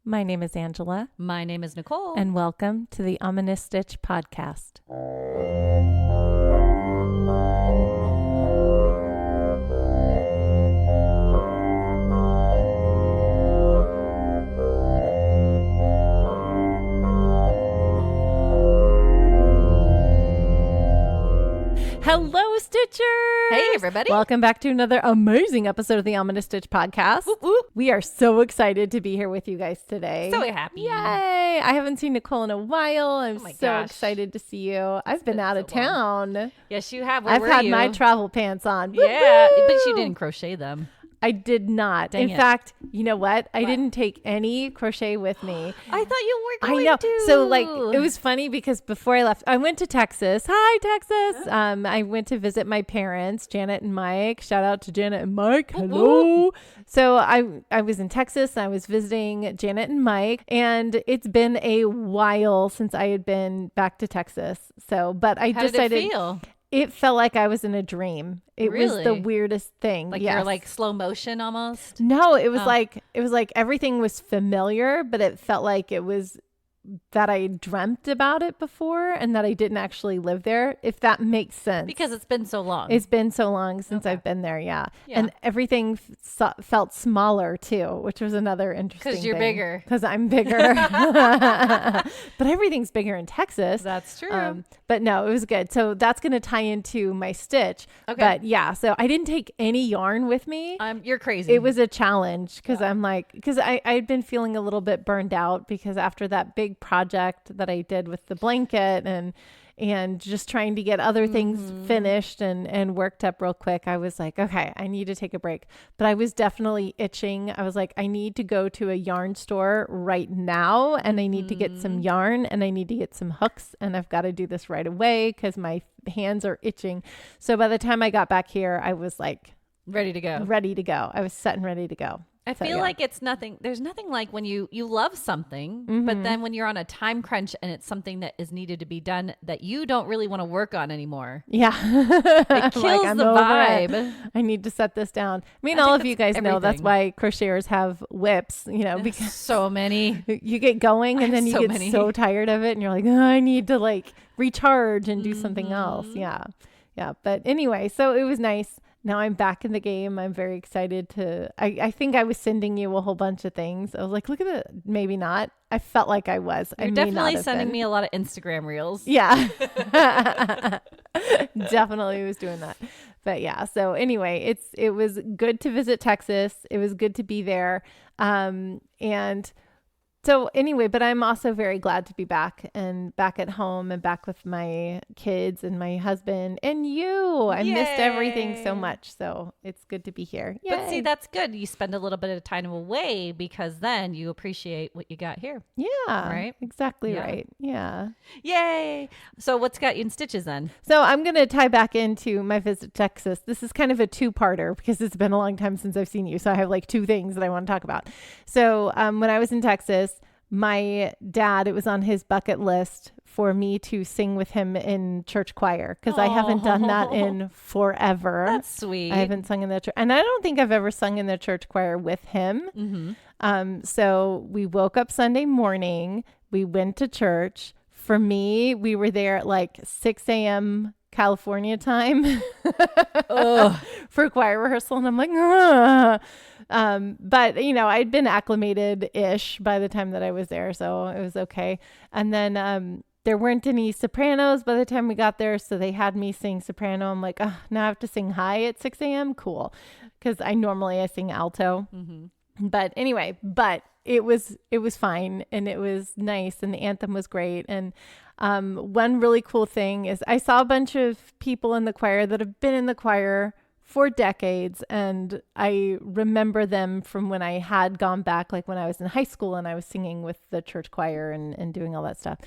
My name is Angela. My name is Nicole. And welcome to the Ominous Stitch podcast. Hello, Stitchers! Hey, everybody. Welcome back to another amazing episode of the Ominous Stitch podcast. Whoop, whoop. We are so excited to be here with you guys today. So happy. Yay! I haven't seen Nicole in a while. I'm so excited to see you. I've been out of town. Yes, you have. Where I've were had you? my travel pants on. Yeah, Woo-hoo! but you didn't crochet them. I did not. Dang In it. fact, you know what? I didn't take any crochet with me. I thought you were I going know. to. So like it was funny because before I left, I went to Texas. Hi, Texas. I went to visit my parents, Janet and Mike. Shout out to Janet and Mike. Hello. So I was in Texas and I was visiting Janet and Mike, and it's been a while since I had been back to Texas. So, but I How decided did it feel? it felt like I was in a dream. It was the Really? weirdest thing. Like Yes. you're like slow motion almost? No, it was Oh. like everything was familiar, but it felt like it was that I dreamt about it before and that I didn't actually live there, if that makes sense. Because it's been so long. It's been so long since Okay. I've been there, yeah. Yeah. And everything felt smaller too, which was another interesting thing. 'Cause you're bigger. Because I'm bigger. But everything's bigger in Texas. That's true. But no, it was good. So that's going to tie into my stitch. Okay. But yeah, so I didn't take any yarn with me. You're crazy. It was a challenge because I'm like, because I'd been feeling a little bit burned out because after that big project that I did with the blanket and just trying to get other things finished and worked up real quick, I was like, okay, I need to take a break. But I was definitely itching. I was like, I need to go to a yarn store right now, and I need to get some yarn, and I need to get some hooks, and I've got to do this right away because my hands are itching. So by the time I got back here, I was like ready to go. ready to go. I was set and ready to go. I So, feel yeah. like it's nothing. There's nothing like when you love something, but then when you're on a time crunch and it's something that is needed to be done that you don't really want to work on anymore. Yeah. It kills I'm the over vibe. it. I need to set this down. I mean, I all think of you that's guys know that's everything. why crocheters have whips, because So many. you get going and I then have you so get many. so tired of it and you're like, oh, I need to like recharge and do something else. Yeah. Yeah. But anyway, so it was nice. Now I'm back in the game. I'm very excited I think I was sending you a whole bunch of things. I was like, look at it. Maybe not. I felt like I was. You're definitely sending me a lot of Instagram reels. Yeah. Definitely was doing that. But yeah, so anyway, it was good to visit Texas. It was good to be there. And so anyway, but I'm also very glad to be back and back at home and back with my kids and my husband and you. I missed everything so Yay. much. So it's good to be here. But see, Yay. that's good. You spend a little bit of time away because then you appreciate what you got here. Yeah. Right? Exactly Yeah. right. Yeah. Yay. So what's got you in stitches then? So I'm going to tie back into my visit to Texas. This is kind of a two-parter because it's been a long time since I've seen you. So I have like two things that I want to talk about. So when I was in Texas, my dad, it was on his bucket list for me to sing with him in church choir because I haven't done that in forever. That's sweet. I haven't sung in the church. And I don't think I've ever sung in the church choir with him. So we woke up Sunday morning. We went to church. For me, we were there at like 6 a.m. California time for choir rehearsal. And I'm like, ugh. But I'd been acclimated-ish by the time that I was there. So it was okay. And then, there weren't any sopranos by the time we got there. So they had me sing soprano. I'm like, oh, now I have to sing high at 6 a.m. Cool. Cause I sing alto. But anyway, it was fine and it was nice and the anthem was great. And one really cool thing is I saw a bunch of people in the choir that have been in the choir for decades, and I remember them from when I had gone back, like when I was in high school and I was singing with the church choir and doing all that stuff.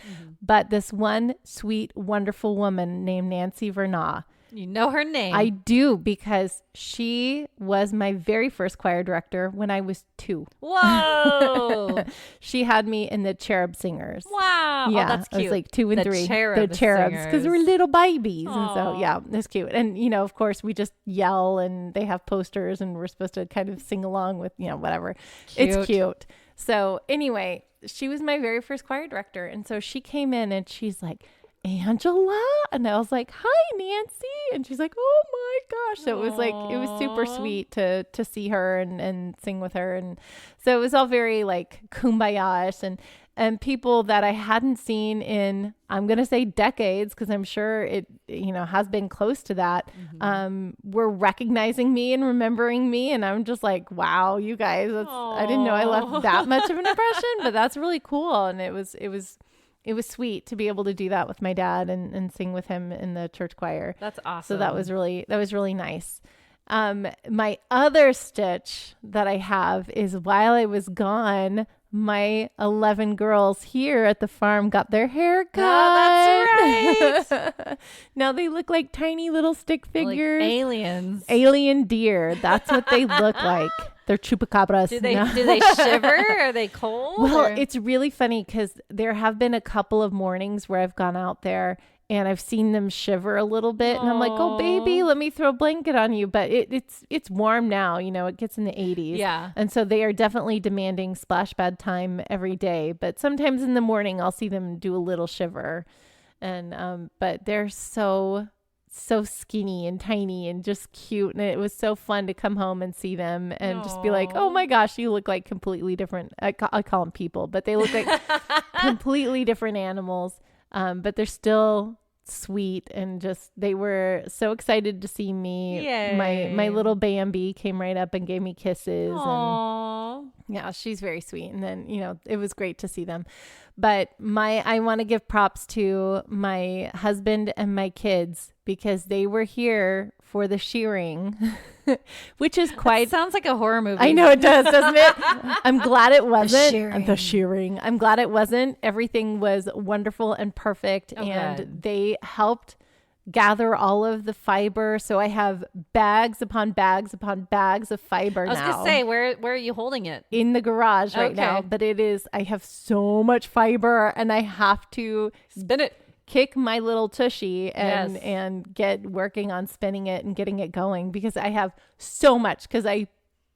But this one sweet, wonderful woman named Nancy Vernah, You know her name. I do, because she was my very first choir director when I was 2. Whoa. She had me in the Cherub Singers. Wow. Yeah, Oh, that's cute. I was like 2 and The 3. Cherub the cherubs, because they were Singers. little babies, and so Aw. yeah, it's cute. And of course, we just yell, and they have posters, and we're supposed to kind of sing along with whatever. It's Cute. cute. So anyway, she was my very first choir director. And so she came in and she's like, Angela. And I was like, hi, Nancy. And she's like, oh my gosh. So it was like, it was super sweet to see her and sing with her. And so it was all very like kumbaya-ish and people that I hadn't seen in, I'm going to say decades, because I'm sure it, has been close to that, were recognizing me and remembering me. And I'm just like, wow, you guys, I didn't know I left that much of an impression, but that's really cool. And it was sweet to be able to do that with my dad and sing with him in the church choir. That's awesome. So that was really nice. My other stitch that I have is while I was gone, my 11 girls here at the farm got their hair cut. Oh, that's right. Now they look like tiny little stick figures. Like aliens. Alien deer. That's what they look like. They're chupacabras. Do they shiver? Are they cold? Well, it's really funny because there have been a couple of mornings where I've gone out there and I've seen them shiver a little bit. And I'm like, oh, baby, let me throw a blanket on you. But it's warm now. It gets in the 80s. Yeah. And so they are definitely demanding splash pad time every day. But sometimes in the morning, I'll see them do a little shiver. And but they're so skinny and tiny and just cute. And it was so fun to come home and see them and just be like, oh my gosh, you look like completely different. I call them people, but they look like completely different animals. But they're still sweet and just, they were so excited to see me. Yay. My little Bambi came right up and gave me kisses. Aww. And yeah, she's very sweet. And then, it was great to see them. But I want to give props to my husband and my kids because they were here for the shearing, which is quite... Sounds like a horror movie. I know it does, doesn't it? I'm glad it wasn't. The shearing. I'm glad it wasn't. Everything was wonderful and perfect. And they helped gather all of the fiber. So I have bags upon bags upon bags of fiber now. I was going to say, where are you holding it? In the garage right now. But I have so much fiber and I have to... Spin it. Kick my little tushy and get working on spinning it and getting it going because I have so much because I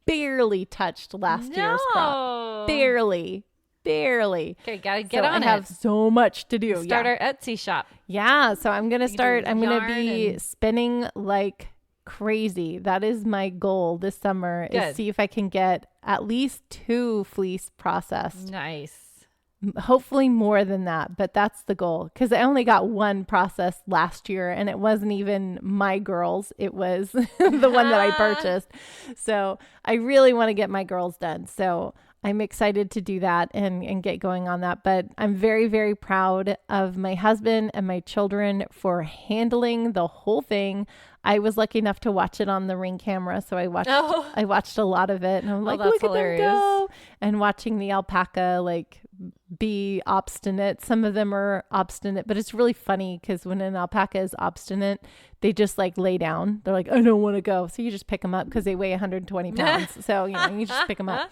barely touched last year's crop. Barely. Okay, gotta get on it. I have so much to do. Start our Etsy shop. Yeah, so I'm gonna start. I'm gonna be spinning like crazy. That is my goal this summer. Is see if I can get at least 2 fleece processed. Nice. Hopefully more than that, but that's the goal because I only got 1 processed last year and it wasn't even my girls. It was the one that I purchased. So I really want to get my girls done. So I'm excited to do that and get going on that. But I'm very, very proud of my husband and my children for handling the whole thing. I was lucky enough to watch it on the Ring camera. So I watched a lot of it and I'm like, look hilarious. At them go. And watching the alpaca be obstinate. Some of them are obstinate, but it's really funny because when an alpaca is obstinate, they just lay down. They're like, I don't want to go. So you just pick them up because they weigh 120 pounds. So, you just pick them up.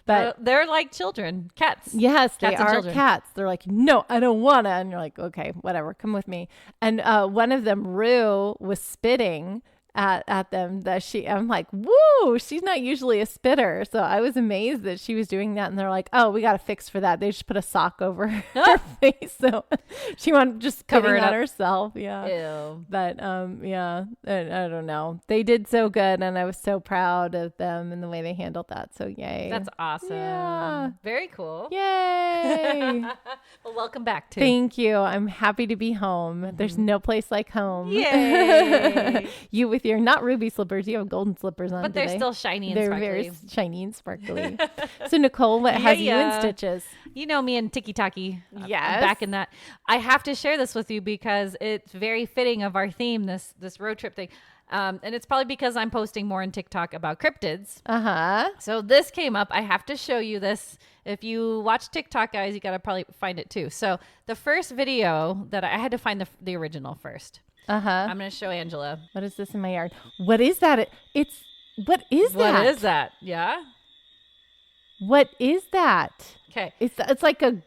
But they're like children, cats. Yes, they are cats. They're like, no, I don't want to. And you're like, okay, whatever, come with me. And one of them, Rue, was spitting at them I'm like, woo, she's not usually a spitter. So I was amazed that she was doing that. And they're like, oh, we got a fix for that. They just put a sock over her face. So she wanted just cover it on herself. Yeah. Ew. But yeah, I don't know. They did so good. And I was so proud of them and the way they handled that. So yay. That's awesome. Yeah. Very cool. Yay. Well, welcome back too. Thank you. I'm happy to be home. Mm-hmm. There's no place like home. Yay. You with your not ruby slippers, you have golden slippers on. But they're still shiny and sparkly. They're very shiny and sparkly. So Nicole, what has you in stitches? You know me and Tiki-Taki. Yes. Back in that. I have to share this with you because it's very fitting of our theme, this road trip thing. And it's probably because I'm posting more on TikTok about cryptids. Uh-huh. So this came up. I have to show you this. If you watch TikTok, guys, you got to probably find it too. So the first video that I had to find the original first. Uh-huh. I'm going to show Angela. What is this in my yard? What is that? What is that? What is that? Yeah. What is that? Okay. It's like a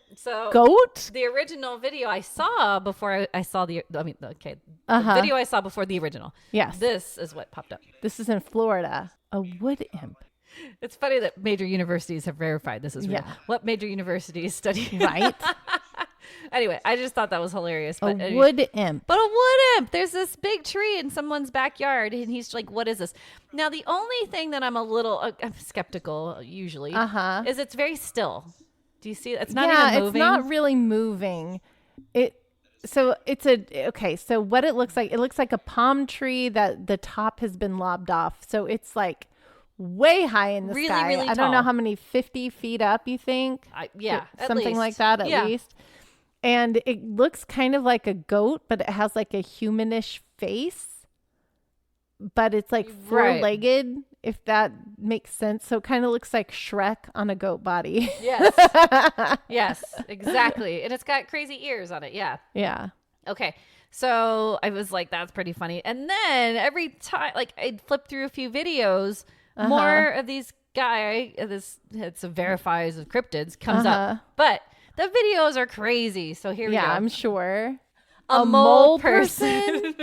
goat? The original video I saw before I saw the video I saw before the original. Yes. This is what popped up. This is in Florida. A wood imp. It's funny that major universities have verified this is real. Yeah. What major universities study? Right? Anyway, I just thought that was hilarious. But A wood imp. But a wood imp. There's this big tree in someone's backyard, and he's like, "What is this?" Now, the only thing that I'm a little I'm skeptical usually is it's very still. Do you see? It's not even moving. It's not really moving. So what it looks like a palm tree that the top has been lobbed off. So it's like way high in the sky. Really I don't know tall. how many 50 feet up you think. Something like that at least. And it looks kind of like a goat, but it has like a humanish face. But it's like four-legged, if that makes sense. So it kind of looks like Shrek on a goat body. Yes. Yes, exactly. And it's got crazy ears on it. Yeah. Yeah. Okay. So I was like, that's pretty funny. And then every time, like, I'd flip through a few videos, more of these it's a verifies of cryptids comes up. But the videos are crazy. So here we go. Yeah, I'm sure. A mole person.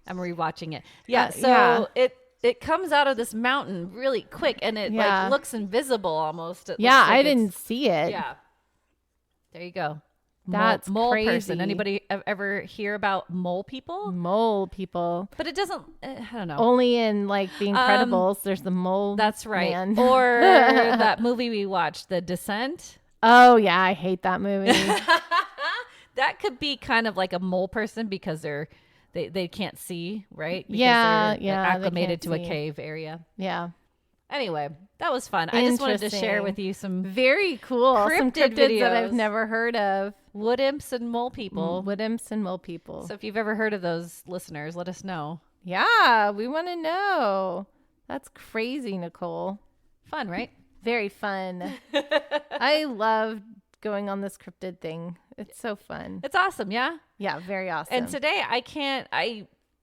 I'm rewatching it. Yeah. So it comes out of this mountain really quick, and it like looks invisible almost. I didn't see it. Yeah. There you go. That's mole crazy. person. Anybody ever hear about mole people? Mole people. But it doesn't. I don't know. Only in like The Incredibles, there's the mole. That's right. Man. Or that movie we watched, The Descent. Oh yeah, I hate that movie. That could be kind of like a mole person because they can't see, right? Because they're acclimated to a cave area. Yeah. Anyway, that was fun. I just wanted to share with you some very cool some cryptids videos that I've never heard of. Wood imps and mole people. Wood imps and mole people. So if you've ever heard of those, listeners, let us know. Yeah, we want to know. That's crazy, Nicole. Fun, right? Very fun. I love going on this cryptid thing. It's so fun. It's awesome, yeah? Yeah, very awesome. And today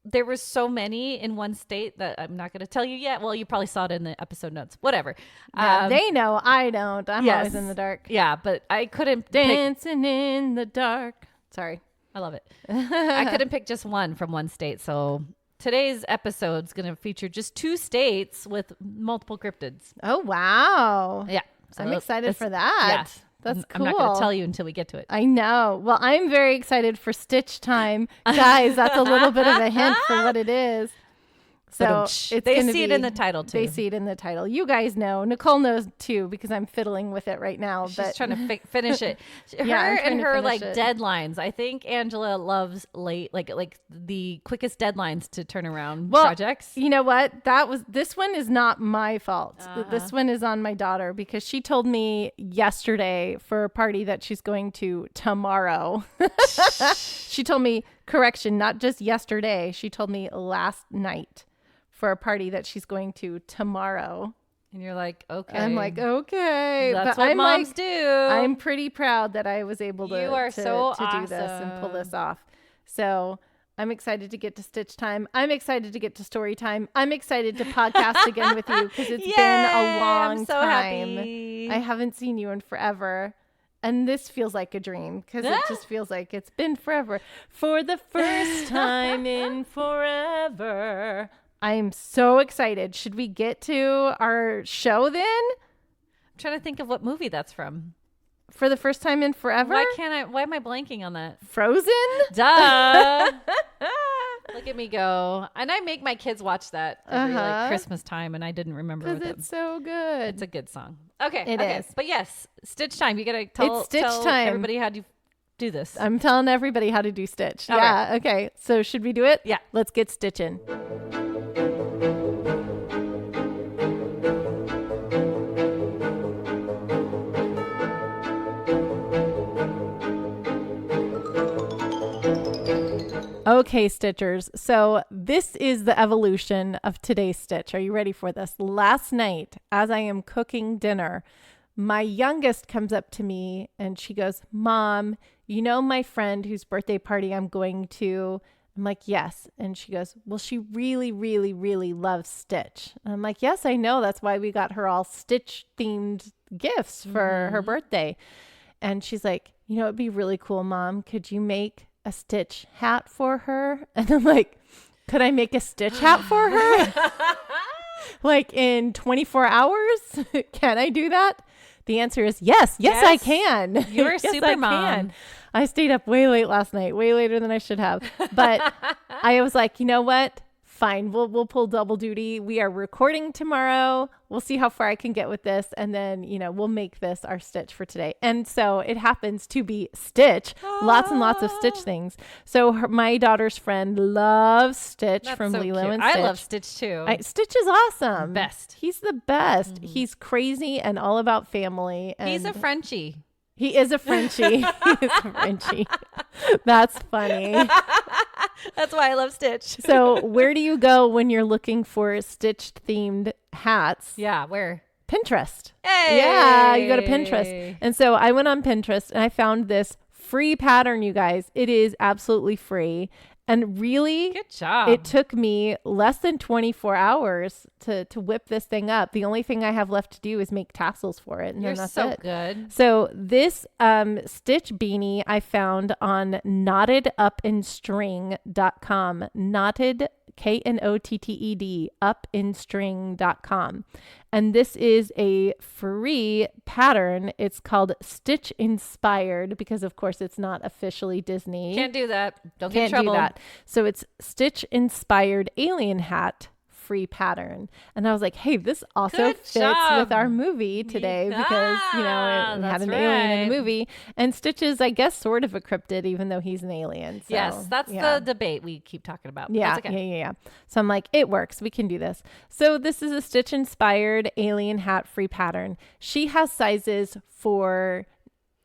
there were so many in one state that I'm not going to tell you yet. Well, you probably saw it in the episode notes. Whatever. Yeah, they know. I don't. I'm always in the dark. Yeah, but I couldn't Dancing in the dark. Sorry. I love it. I couldn't pick just one from one state. So today's episode is going to feature just 2 states with multiple cryptids. Oh, wow. Yeah. So I'm excited for that. Yeah. That's cool. I'm not going to tell you until we get to it. I know. Well, I'm very excited for Stitch Time. Guys, that's a little bit of a hint for what it is. So they see it in the title too. They see it in the title. You guys know. Nicole knows too because I'm fiddling with it right now. She's trying to finish it. Her like deadlines. I think Angela loves late, like the quickest deadlines to turn around projects. You know what? This one is not my fault. This one is on my daughter because she told me yesterday for a party that she's going to tomorrow. She told me, correction, not just yesterday. She told me last night. For a party that she's going to tomorrow. And you're like, okay. I'm like, okay. That's what moms do. I'm pretty proud that I was able to do this and pull this off. So I'm excited to get to Stitch Time. I'm excited to get to Story Time. I'm excited to podcast again with you because it's been a long time. Happy. I haven't seen you in forever. And this feels like a dream because it just feels like it's been forever. For the first time in forever. I'm so excited. Should we get to our show then? I'm trying to think of what movie that's from. For the first time in forever? Why am I blanking on that? Frozen? Duh. Look at me go. And I make my kids watch that every Christmas time, and I didn't remember because it's so good. It's a good song. Okay. It is. But yes, Stitch Time. You got to tell everybody how to do this. I'm telling everybody how to do Stitch. Okay. Yeah. Okay. So should we do it? Yeah. Let's get stitching. Okay, Stitchers. So this is the evolution of today's Stitch. Are you ready for this? Last night, as I am cooking dinner, my youngest comes up to me and she goes, Mom, you know my friend whose birthday party I'm going to? I'm like, yes. And she goes, well, she really, really, really loves Stitch. And I'm like, yes, I know. That's why we got her all Stitch themed gifts for her birthday. And she's like, you know, it'd be really cool, Mom. Could you make a Stitch hat for her? And I'm like, could I make a Stitch hat for her? Like in 24 hours? Can I do that? The answer is yes. Yes, I can. You're a yes, super I mom. can. I stayed up way late last night, way later than I should have. But I was like, you know what? Fine. We'll pull double duty. We are recording tomorrow. We'll see how far I can get with this. And then, we'll make this our Stitch for today. And so it happens to be Stitch. Lots and lots of Stitch things. So my daughter's friend loves Stitch. That's from so Lilo cute. and Stitch. I love Stitch too. Stitch is awesome. Best. He's the best. He's crazy and all about family. And he's a Frenchie. He is a Frenchie. He is a Frenchie. That's funny. That's why I love Stitch. So where do you go when you're looking for Stitched themed hats? Yeah, where? Pinterest. Hey! Yeah, you go to Pinterest. And so I went on Pinterest and I found this free pattern, you guys. It is absolutely free. And really, good job. It took me less than 24 hours to whip this thing up. The only thing I have left to do is make tassels for it. And You're then that's so it. good. So this Stitch beanie I found on knottedupinstring.com. Knotted, KNOTTED, upinstring.com. And this is a free pattern. It's called Stitch Inspired because, of course, it's not officially Disney. Can't do that. Don't get in Can't trouble. do that. So it's Stitch Inspired Alien Hat free pattern. And I was like, hey, this also Good fits job. with our movie today because, it had that's an alien in right. the movie. And Stitch is, I guess, sort of a cryptid, even though he's an alien. So, yes, that's the debate we keep talking about. Yeah, That's okay. yeah. So I'm like, it works. We can do this. So this is a Stitch inspired alien hat free pattern. She has sizes for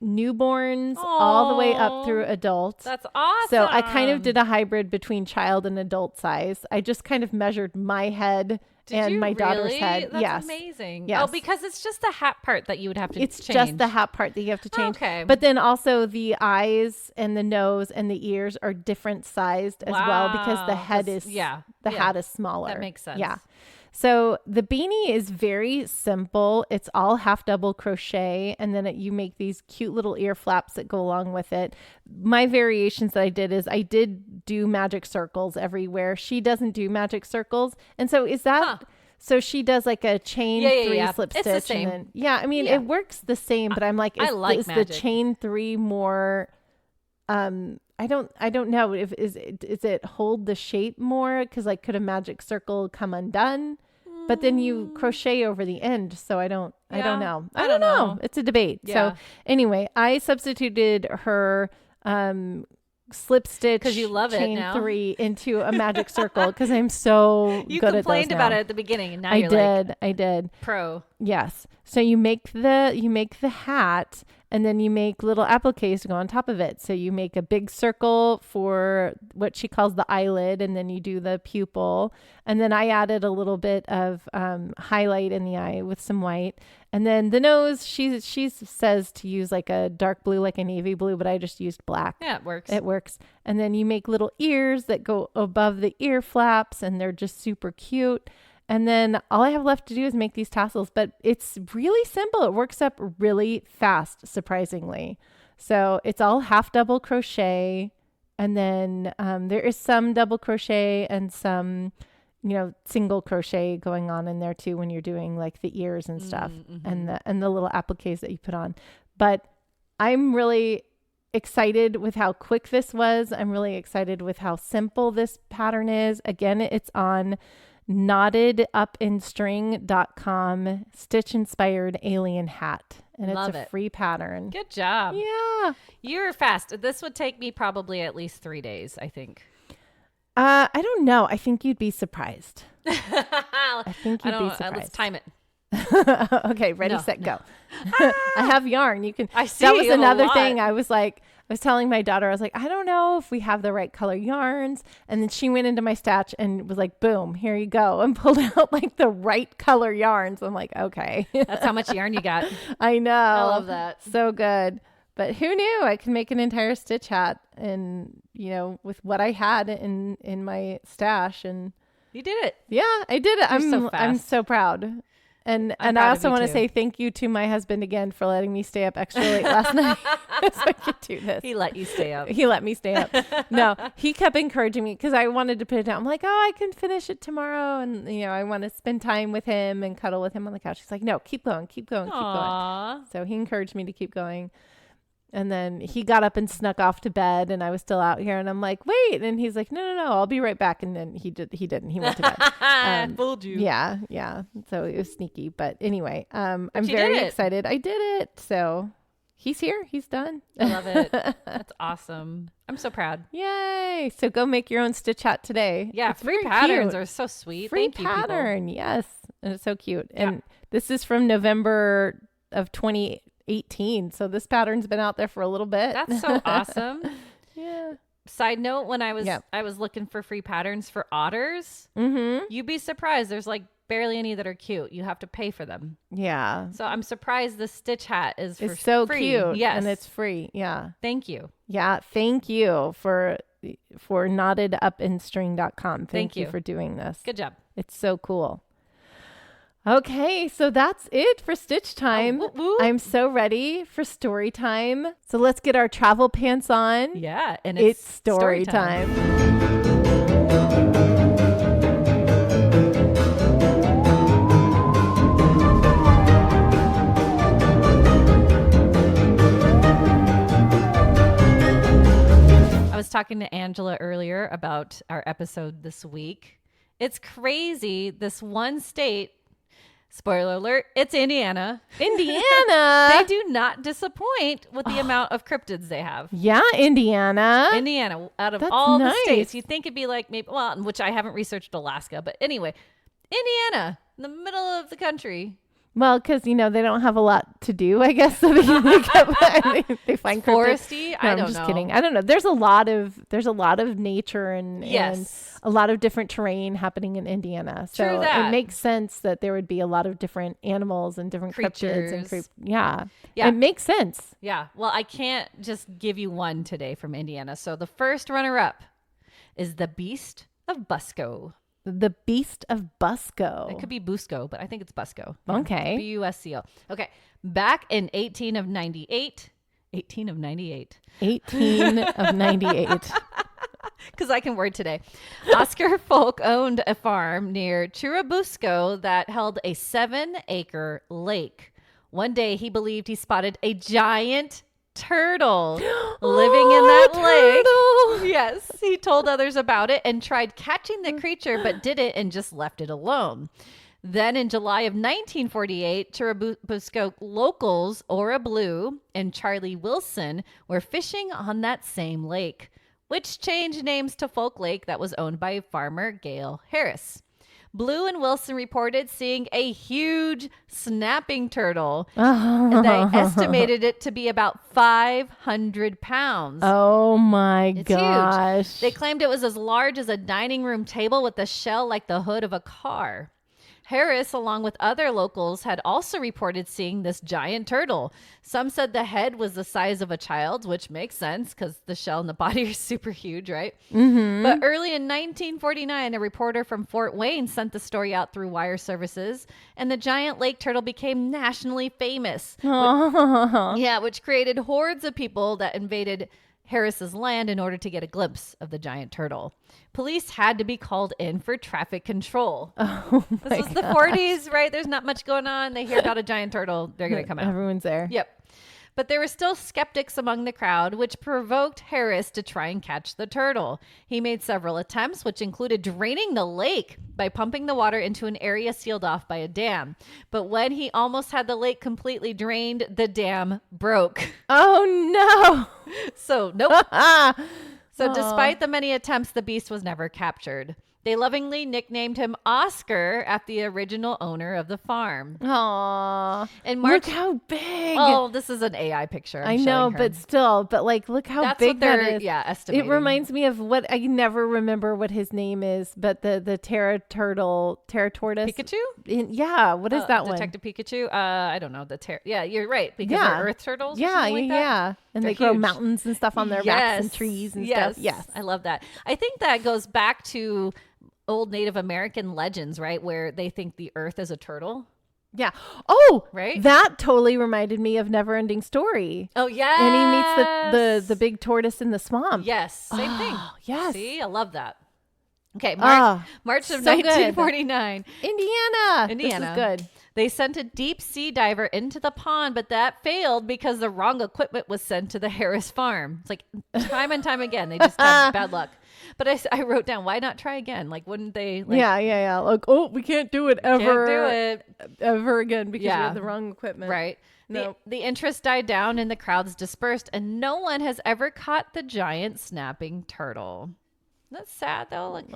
newborns all the way up through adults. That's awesome. So I kind of did a hybrid between child and adult size. I just kind of measured my head and my daughter's head. That's yes. amazing. Yes. Oh, because it's just the hat part that you would have to It's change. just the hat part that you have to change. Okay. But then also the eyes and the nose and the ears are different sized as well because the head is hat is smaller. That makes sense. Yeah. So the beanie is very simple. It's all half double crochet. And then you make these cute little ear flaps that go along with it. My variations that I did is I did do magic circles everywhere. She doesn't do magic circles. And so is that... So she does like a chain 3 slip it's stitch. The same. And then, it works the same, but I'm like, is magic. the chain 3 more, I don't know if, is it hold the shape more? Cause like could a magic circle come undone? But then you crochet over the end. So I don't know. I don't know. It's a debate. Yeah. So anyway, I substituted her, slip stitch because you love chain it now. 3 into a magic circle because I'm so you good at those complained about now. it at the beginning and now I did pro. Yes. So you make the hat and then you make little appliques to go on top of it. So you make a big circle for what she calls the eyelid, and then you do the pupil. And then I added a little bit of highlight in the eye with some white. And then the nose, she says to use like a dark blue, like a navy blue, but I just used black. Yeah, it works. It works. And then you make little ears that go above the ear flaps, and they're just super cute. And then all I have left to do is make these tassels, but it's really simple. It works up really fast, surprisingly. So it's all half double crochet. And then there is some double crochet and some, single crochet going on in there too when you're doing like the ears and stuff and the little appliques that you put on. But I'm really excited with how quick this was. I'm really excited with how simple this pattern is. Again, it's on knottedupinstring.com, Stitch Inspired Alien Hat. And Love it's a it. free pattern. Good job. Yeah. You're fast. This would take me probably at least 3 days, I think. I don't know. I think you'd be surprised. I think you'd be surprised. Let's time it. Okay, ready, set, go. I have yarn. You can. I see. That was you have a another lot. thing. I was telling my daughter, I was like, I don't know if we have the right color yarns. And then she went into my stash and was like, boom, here you go. And pulled out like the right color yarns. I'm like, okay. That's how much yarn you got. I know. I love that. So good. But who knew I could make an entire Stitch hat and, with what I had in my stash. And You did it. yeah, I did it. You're so I'm fast. so proud. And I'm I proud of also you want to too. say thank you to my husband again for letting me stay up extra late last night so I could do this. He let you stay up. He let me stay up. No, he kept encouraging me because I wanted to put it down. I'm like, oh, I can finish it tomorrow. And, I want to spend time with him and cuddle with him on the couch. He's like, no, keep going, keep going, keep going. Aww. So he encouraged me to keep going. And then he got up and snuck off to bed and I was still out here and I'm like, wait. And he's like, no, I'll be right back. And then he didn't. He went to bed. Fooled you. Yeah. So it was sneaky. But anyway, I'm you very did it. excited. I did it. So he's here. He's done. I love it. That's awesome. I'm so proud. Yay. So go make your own stitch hat today. Yeah, It's free very patterns cute. are so sweet. Free Thank you, people. pattern. Yes. And it's so cute. Yeah. And this is from November of 2018. So this pattern's been out there for a little bit. That's so awesome. Yeah. Side note, when I was looking for free patterns for otters, you'd be surprised. There's like barely any that are cute. You have to pay for them. Yeah. So I'm surprised the stitch hat is It's so free. cute. Yes. And it's free. Yeah. Thank you. Yeah. Thank you for knottedupinstring.com. Thank you you for doing this. Good job. It's so cool. Okay, so that's it for stitch time. whoop, whoop. I'm so ready for story time. So let's get our travel pants on. Yeah. And It's story time. I was talking to Angela earlier about our episode this week. It's crazy. This one state, spoiler alert, it's Indiana. Indiana. They do not disappoint with the amount of cryptids they have. Yeah, Indiana. Indiana, out of That's all nice. the states, you'd think it'd be like maybe, well, which I haven't researched Alaska, but anyway, Indiana, in the middle of the country. Well, because, they don't have a lot to do, I guess. So they find cryptids. Foresty? No, I I'm don't just know. kidding. I don't know. There's a lot of nature and Yes. a lot of different terrain happening in Indiana. So True that. it makes sense that there would be a lot of different animals and different cryptids and Creatures. yeah. Yeah. It makes sense. Yeah. Well, I can't just give you one today from Indiana. So the first runner up is the Beast of Busco. The Beast of Busco. It could be Busco, but I think it's Busco. Okay. Busco. Okay. Back in 18 of 98. 18 of 98. 18 of 98. Because I can word today. Oscar Folk owned a farm near Churubusco that held a 7-acre lake. One day he believed he spotted a giant turtle living in that lake. Yes. He told others about it and tried catching the creature, but didn't and just left it alone. Then in July of 1948, Churubusco locals Ora Blue and Charlie Wilson were fishing on that same lake, which changed names to Folk Lake that was owned by farmer Gail Harris. Blue and Wilson reported seeing a huge snapping turtle. And they estimated it to be about 500 pounds. Oh my It's gosh. huge. They claimed it was as large as a dining room table with a shell like the hood of a car. Harris, along with other locals, had also reported seeing this giant turtle. Some said the head was the size of a child's, which makes sense because the shell and the body are super huge, right? Mm-hmm. But early in 1949, a reporter from Fort Wayne sent the story out through wire services, and the giant lake turtle became nationally famous. Which created hordes of people that invaded Harris's land in order to get a glimpse of the giant turtle. Police had to be called in for traffic control. This was the 40s, right? There's not much going on. They hear about a giant turtle. They're going to come out. Everyone's there. Yep. But there were still skeptics among the crowd, which provoked Harris to try and catch the turtle. He made several attempts, which included draining the lake by pumping the water into an area sealed off by a dam. But when he almost had the lake completely drained, the dam broke. Oh, no. So, nope. So despite the many attempts, the beast was never captured. They lovingly nicknamed him Oscar after the original owner of the farm. Aww. In March, look how big. Oh, this is an AI picture. I know, but still, look how That's big what they're, that is. yeah, estimating. It reminds me of what I never remember what his name is, but the Terra tortoise. Pikachu? Yeah, what is that one? Detective Pikachu? I don't know. Yeah, you're right. Because they're earth turtles. Or something like that. Yeah. And They're they grow huge. mountains and stuff on their backs and trees and stuff. Yes. I love that. I think that goes back to old Native American legends, right? Where they think the earth is a turtle. Yeah. Oh, right. That totally reminded me of Neverending Story. Oh, yeah. And he meets the big tortoise in the swamp. Yes. Same thing. Yes. See, I love that. Okay. March of so good. 1949. Indiana. This is good. They sent a deep sea diver into the pond, but that failed because the wrong equipment was sent to the Harris farm. It's like time and time again. They just have bad luck. But I wrote down, why not try again? Like, wouldn't they? Like, yeah. Like, we can't do it ever. Can't do it ever again because we have the wrong equipment. Right. No. The interest died down and the crowds dispersed, and no one has ever caught the giant snapping turtle. That's sad though. Like,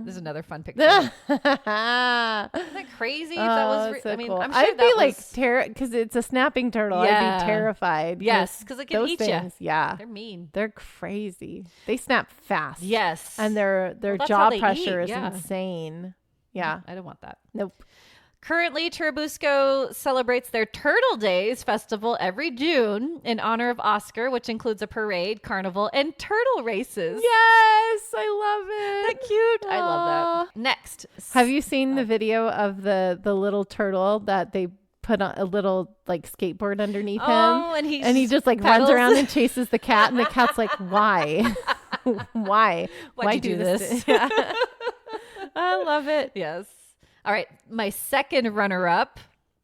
there's another fun picture. Isn't that crazy? That was. So I mean, cool. I'm sure I'd be like was... because it's a snapping turtle. I'd be terrified. Yes, because it can eat you. Yeah, they're mean. They're crazy. They snap fast. Yes, and their jaw pressure is insane. Yeah, I don't want that. Nope. Currently, Churubusco celebrates their Turtle Days festival every June in honor of Oscar, which includes a parade, carnival, and turtle races. Yes, I love it. That cute. Aww. I love that. Next. Have you seen the video of the little turtle that they put on a little like skateboard underneath him? And he just like runs around and chases the cat, and the cat's like, why? Why you do this? Yeah. I love it. Yes. All right, my second runner-up.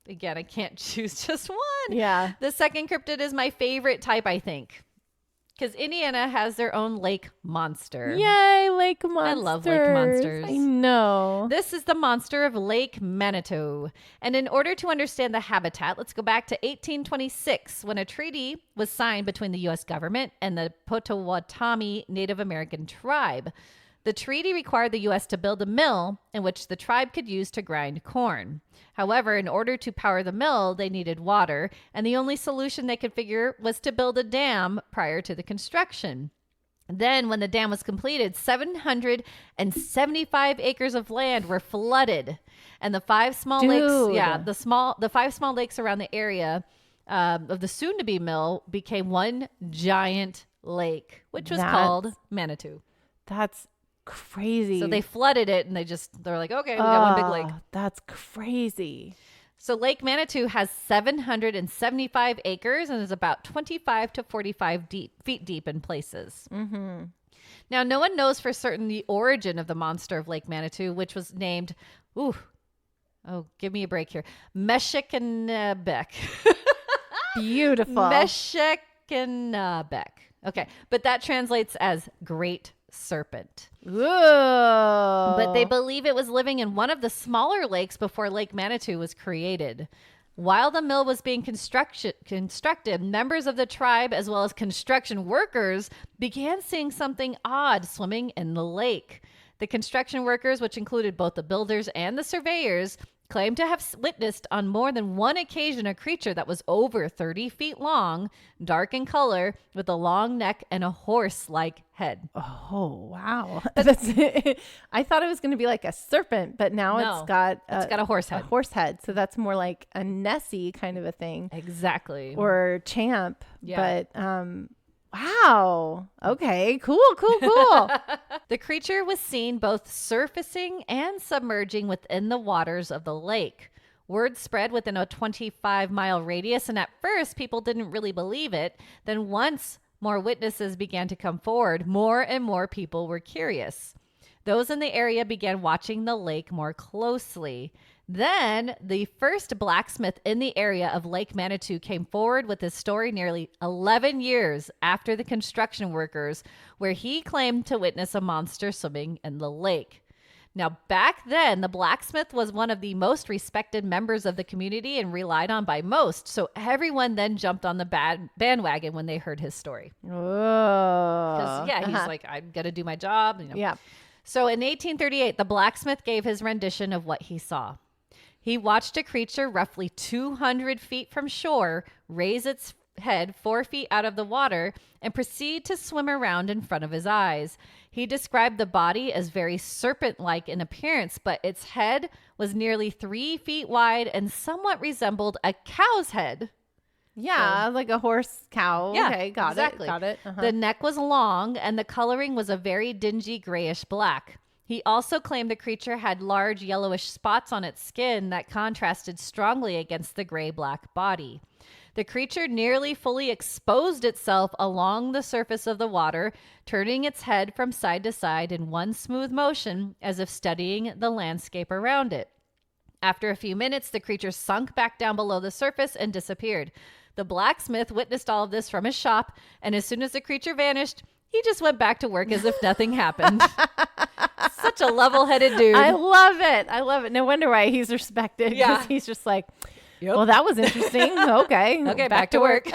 Again, I can't choose just one. Yeah. The second cryptid is my favorite type, I think. Because Indiana has their own lake monster. Yay, lake monsters. I love lake monsters. I know. This is the monster of Lake Manitou. And in order to understand the habitat, let's go back to 1826 when a treaty was signed between the U.S. government and the Potawatomi Native American tribe. The treaty required the U.S. to build a mill in which the tribe could use to grind corn. However, in order to power the mill, they needed water, and the only solution they could figure was to build a dam prior to the construction. Then, when the dam was completed, 775 acres of land were flooded, and the five small lakes, the five small lakes around the area of the soon-to-be mill became one giant lake, which was called Manitou. That's crazy. So they flooded it and they're like, okay, we got one big lake. That's crazy. So Lake Manitou has 775 acres and is about 25 to 45 feet deep in places. Mm-hmm. Now, no one knows for certain the origin of the monster of Lake Manitou, which was named, give me a break here, Meshekenabek. Beautiful. Meshekenabek. Okay, but that translates as great serpent. Whoa. But they believe it was living in one of the smaller lakes before Lake Manitou was created. While the mill was being constructed, members of the tribe as well as construction workers began seeing something odd swimming in the lake. The construction workers, which included both the builders and the surveyors, claimed to have witnessed on more than one occasion a creature that was over 30 feet long, dark in color, with a long neck and a horse-like head. Oh, wow. I thought it was going to be like a serpent, but now it's got a horse head. A horse head. So that's more like a Nessie kind of a thing. Exactly. Or Champ. Yeah. But wow. Okay. Cool. The creature was seen both surfacing and submerging within the waters of the lake. Word spread within a 25-mile radius, and at first, people didn't really believe it. Then once more witnesses began to come forward, more and more people were curious. Those in the area began watching the lake more closely. Then, the first blacksmith in the area of Lake Manitou came forward with his story nearly 11 years after the construction workers, where he claimed to witness a monster swimming in the lake. Now, back then, the blacksmith was one of the most respected members of the community and relied on by most, so everyone then jumped on the bandwagon when they heard his story. Oh. Because, he's like, I'm going to do my job. Yeah. So, in 1838, the blacksmith gave his rendition of what he saw. He watched a creature roughly 200 feet from shore raise its head 4 feet out of the water and proceed to swim around in front of his eyes. He described the body as very serpent-like in appearance, but its head was nearly 3 feet wide and somewhat resembled a cow's head. Yeah, like a horse cow. Yeah, okay, got exactly. it. Uh-huh. The neck was long and the coloring was a very dingy grayish black. He also claimed the creature had large yellowish spots on its skin that contrasted strongly against the gray-black body. The creature nearly fully exposed itself along the surface of the water, turning its head from side to side in one smooth motion as if studying the landscape around it. After a few minutes, the creature sunk back down below the surface and disappeared. The blacksmith witnessed all of this from his shop, and as soon as the creature vanished, he just went back to work as if nothing happened. Such a level-headed dude. I love it. I love it. No wonder why he's respected. Yeah. He's just like, well, that was interesting. Okay. Okay, back to work.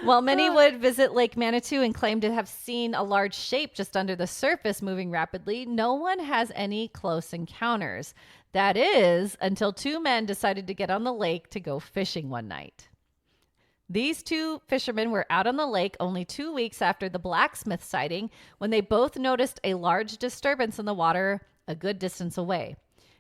While many would visit Lake Manitou and claim to have seen a large shape just under the surface moving rapidly, no one has any close encounters. That is, until two men decided to get on the lake to go fishing one night. These two fishermen were out on the lake only 2 weeks after the blacksmith sighting when they both noticed a large disturbance in the water a good distance away.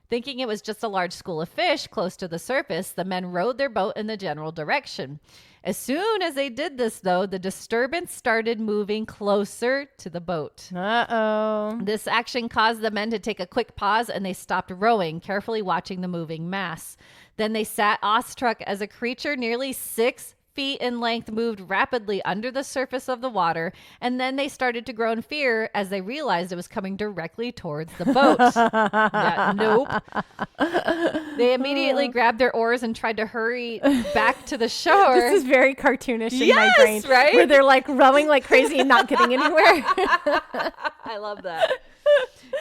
Thinking it was just a large school of fish close to the surface, the men rowed their boat in the general direction. As soon as they did this, though, the disturbance started moving closer to the boat. Uh-oh. This action caused the men to take a quick pause, and they stopped rowing, carefully watching the moving mass. Then they sat awestruck as a creature nearly 6 feet in length moved rapidly under the surface of the water, and then they started to grow in fear as they realized it was coming directly towards the boat. Nope. They immediately grabbed their oars and tried to hurry back to the shore. This is very cartoonish in my brain. Right? Where they're like rowing like crazy and not getting anywhere. I love that.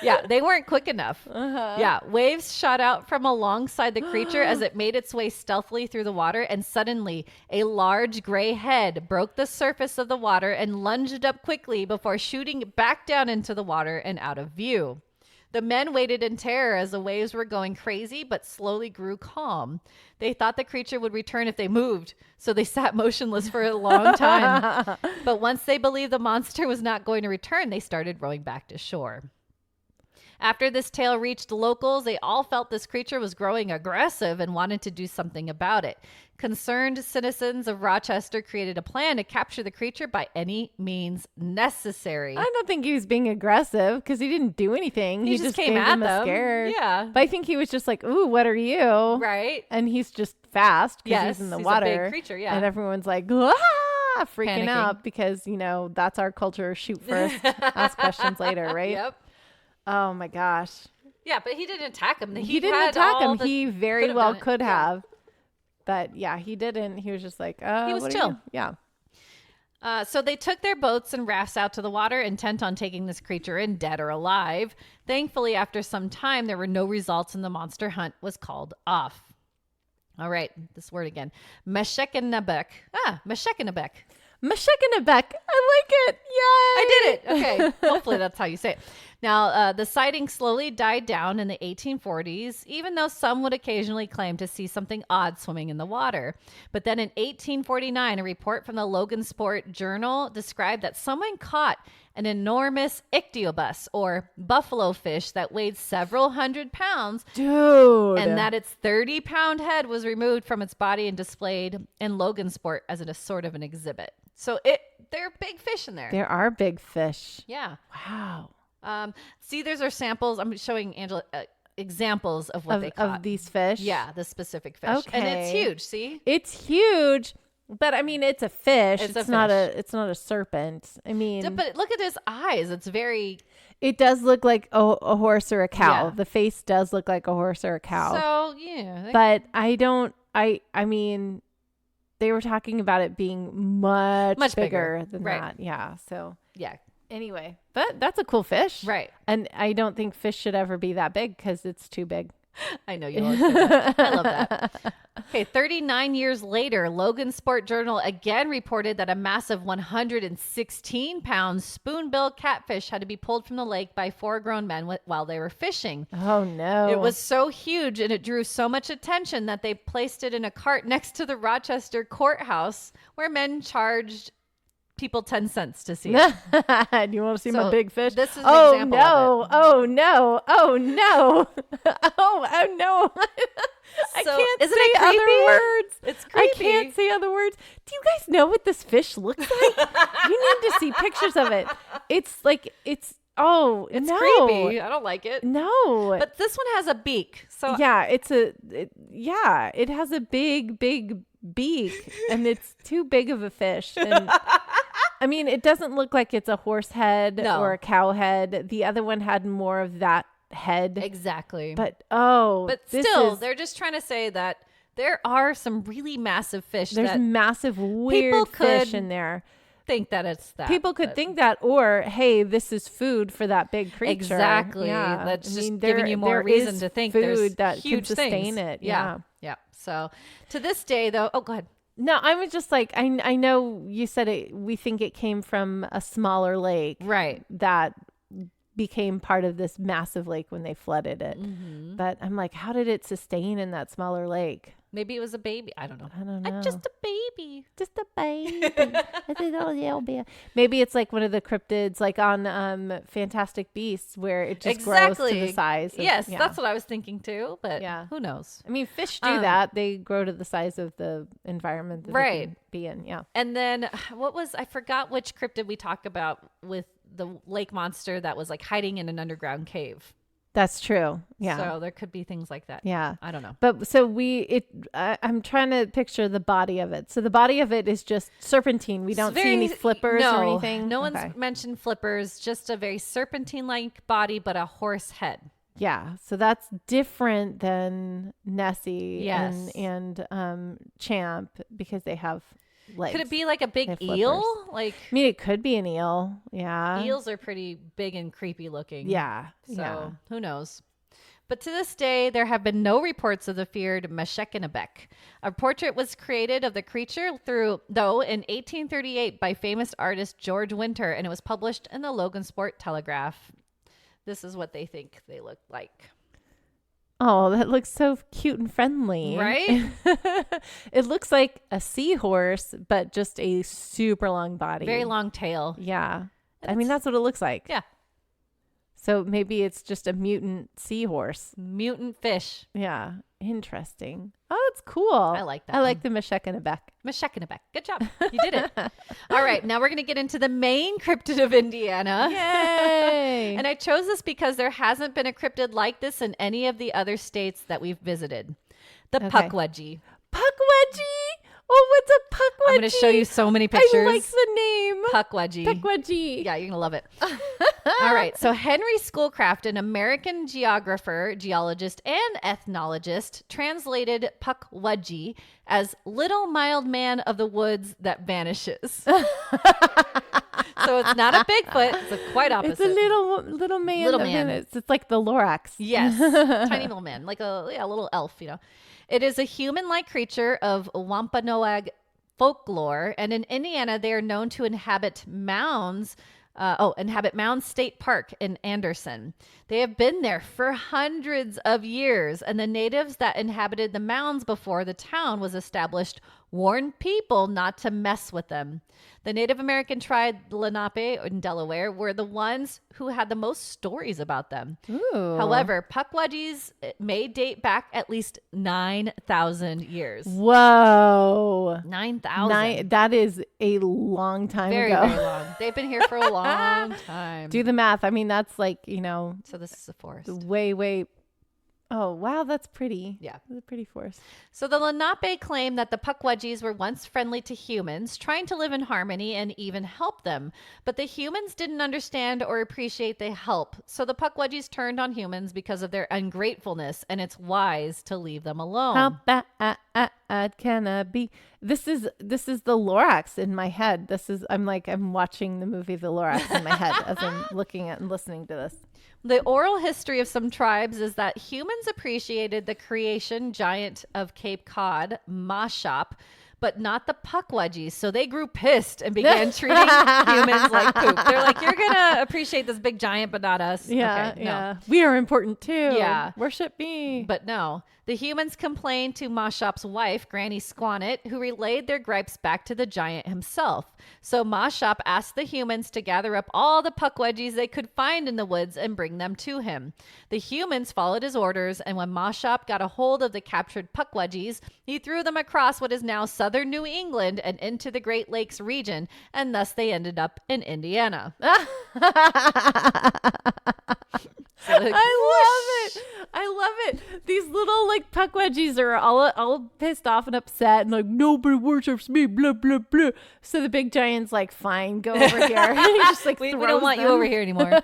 Yeah, they weren't quick enough. Yeah, waves shot out from alongside the creature as it made its way stealthily through the water, and suddenly a large gray head broke the surface of the water and lunged up quickly before shooting back down into the water and out of view. The men waited in terror as the waves were going crazy, but slowly grew calm. They thought the creature would return if they moved, so they sat motionless for a long time. But once they believed the monster was not going to return, they started rowing back to shore. After this tale reached locals, they all felt this creature was growing aggressive and wanted to do something about it. Concerned citizens of Rochester created a plan to capture the creature by any means necessary. I don't think he was being aggressive because he didn't do anything. He just came gave at them them. a scare. Yeah. But I think he was just like, ooh, what are you? Right. And he's just fast because Yes, he's in the he's water. a big creature, yeah. And everyone's like, ah, freaking Panicking. out because, you know, that's our culture. Shoot first, ask questions later, right? Yep. Oh my gosh. Yeah, but he didn't attack him. He didn't attack him. He very have well done it. could Yeah. have. But yeah, he didn't. He was just like, He was what are chill. you? Yeah. So they took their boats and rafts out to the water, intent on taking this creature in, dead or alive. Thankfully, after some time, there were no results and the monster hunt was called off. All right, this word again. Meshekenabek. Meshekenabek. Meshekenabek. I like it. Yay. I did it. Okay. Hopefully that's how you say it. Now, the sighting slowly died down in the 1840s, even though some would occasionally claim to see something odd swimming in the water. But then in 1849, a report from the Logansport Journal described that someone caught an enormous ichthyobus, or buffalo fish, that weighed several hundred pounds. Dude. And that its 30-pound head was removed from its body and displayed in Logansport as a sort of an exhibit. So there are big fish in there. There are big fish. Yeah. Wow. See, there's our samples. I'm showing Angela examples of what they caught. Of these fish? Yeah, the specific fish. Okay. And it's huge, see? It's huge, but I mean, it's a fish. It's It's a not fish. it's not a serpent. I mean, But look at his eyes. It's very... it does look like a horse or a cow. Yeah. The face does look like a horse or a cow. So, yeah. But I mean, they were talking about it being much bigger than Right. that. Yeah. So Yeah. anyway, but that's a cool fish. Right. And I don't think fish should ever be that big because it's too big. I know you love that. I love that. Okay, 39 years later, Logansport Journal again reported that a massive 116-pound spoonbill catfish had to be pulled from the lake by 4 grown men while they were fishing. Oh, no. It was so huge and it drew so much attention that they placed it in a cart next to the Rochester courthouse where men charged people 10 cents to see it. Do you want to see So my big fish? this is an oh, example no. of it. Oh, no. Oh, no. oh, no. I So, can't isn't say it creepy? other words. It's I creepy. can't say other words. Do you guys know what this fish looks like? You need to see pictures of it. It's like, Oh, It's no. creepy. I don't like it. No. But this one has a beak. So yeah, it has a big beak, and it's too big of a fish. And I mean, it doesn't look like it's a horse head or a cow head. The other one had more of that head. Exactly. But still, they're just trying to say that there are some really massive fish. There's massive weird fish in there. Think that it's that. People could think that, or hey, this is food for that big creature. Exactly. Yeah. That's just giving you more reason to think food there's that huge can sustain things. it. Yeah. So to this day, though, oh, go ahead. No, I was just like, I know you said it. We think it came from a smaller lake, right? That became part of this massive lake when they flooded it. Mm-hmm. But I'm like, how did it sustain in that smaller lake? Maybe it was a baby. I don't know. I'm just a baby. Just a baby. I think it'll be. Maybe it's like one of the cryptids, like on Fantastic Beasts, where it just grows to the size. Yes, that's what I was thinking too. But who knows? I mean, fish do that. They grow to the size of the environment that they can be in. Yeah. And then I forgot which cryptid we talked about with the lake monster that was like hiding in an underground cave. That's true. Yeah. So there could be things like that. Yeah. I don't know. But so I'm trying to picture the body of it. So the body of it is just serpentine. We don't see any flippers or anything. No one's mentioned flippers, just a very serpentine-like body, but a horse head. Yeah. So that's different than Nessie Yes. and Champ, because they have legs. Could it be like a big eel? Like, I mean, it could be an eel. Yeah. Eels are pretty big and creepy looking. Yeah. So who knows? But to this day, there have been no reports of the feared Meshekenabek. A portrait was created of the creature in 1838 by famous artist George Winter, and it was published in the Logansport Telegraph. This is what they think they look like. Oh, that looks so cute and friendly. Right? It looks like a seahorse, but just a super long body. Very long tail. Yeah. I mean, that's what it looks like. Yeah. So maybe it's just a mutant seahorse. Mutant fish. Yeah. Interesting. Oh, that's cool. I like that. I like the Meshekenabek. Meshekenabek. Good job. You did it. All right. Now we're going to get into the main cryptid of Indiana. Yay. And I chose this because there hasn't been a cryptid like this in any of the other states that we've visited. The Pukwudgie. Pukwudgie? Oh, what's a Pukwudgie? I'm going to show you so many pictures. I like the name. Pukwudgie. Pukwudgie. Yeah, you're going to love it. All right. So Henry Schoolcraft, an American geographer, geologist, and ethnologist, translated Pukwudgie as little mild man of the woods that vanishes. So it's not a Bigfoot. It's quite opposite. It's a little man. Little man. It's like the Lorax. Yes. Tiny little man. Like a little elf, It is a human-like creature of Wampanoag folklore, and in Indiana, they are known to inhabit Mounds State Park in Anderson. They have been there for hundreds of years, and the natives that inhabited the mounds before the town was established warned people not to mess with them. The Native American tribe Lenape in Delaware were the ones who had the most stories about them. Ooh. However, Pukwudgies may date back at least 9,000 years. Whoa. 9,000. That is a long time ago. Very long. They've been here for a long time. Do the math. I mean, that's like, So this is a forest. Way. Oh, wow. That's pretty. Yeah. That's a pretty forest. So the Lenape claim that the Pukwudgies were once friendly to humans, trying to live in harmony and even help them. But the humans didn't understand or appreciate the help. So the Pukwudgies turned on humans because of their ungratefulness, and it's wise to leave them alone. How bad can I be? This is the Lorax in my head. I'm watching the movie The Lorax in my head as I'm looking at and listening to this. The oral history of some tribes is that humans appreciated the creation giant of Cape Cod, Mashop, but not the Pukwudgies. So they grew pissed and began treating humans like poop. They're like, you're going to appreciate this big giant, but not us. Yeah, okay, yeah. No. We are important too. Yeah. Worship me. But no. The The humans complained to Moshop's wife, Granny Squannet, who relayed their gripes back to the giant himself. So Moshop asked the humans to gather up all the Pukwudgies they could find in the woods and bring them to him. The humans followed his orders, and when Moshop got a hold of the captured Pukwudgies, he threw them across what is now southern New England and into the Great Lakes region, and thus they ended up in Indiana. I love it. These little like Pukwudgies are all pissed off and upset and like nobody worships me, blah blah blah. So the big giant's like, fine, go over here. And he just like we don't want you over here anymore.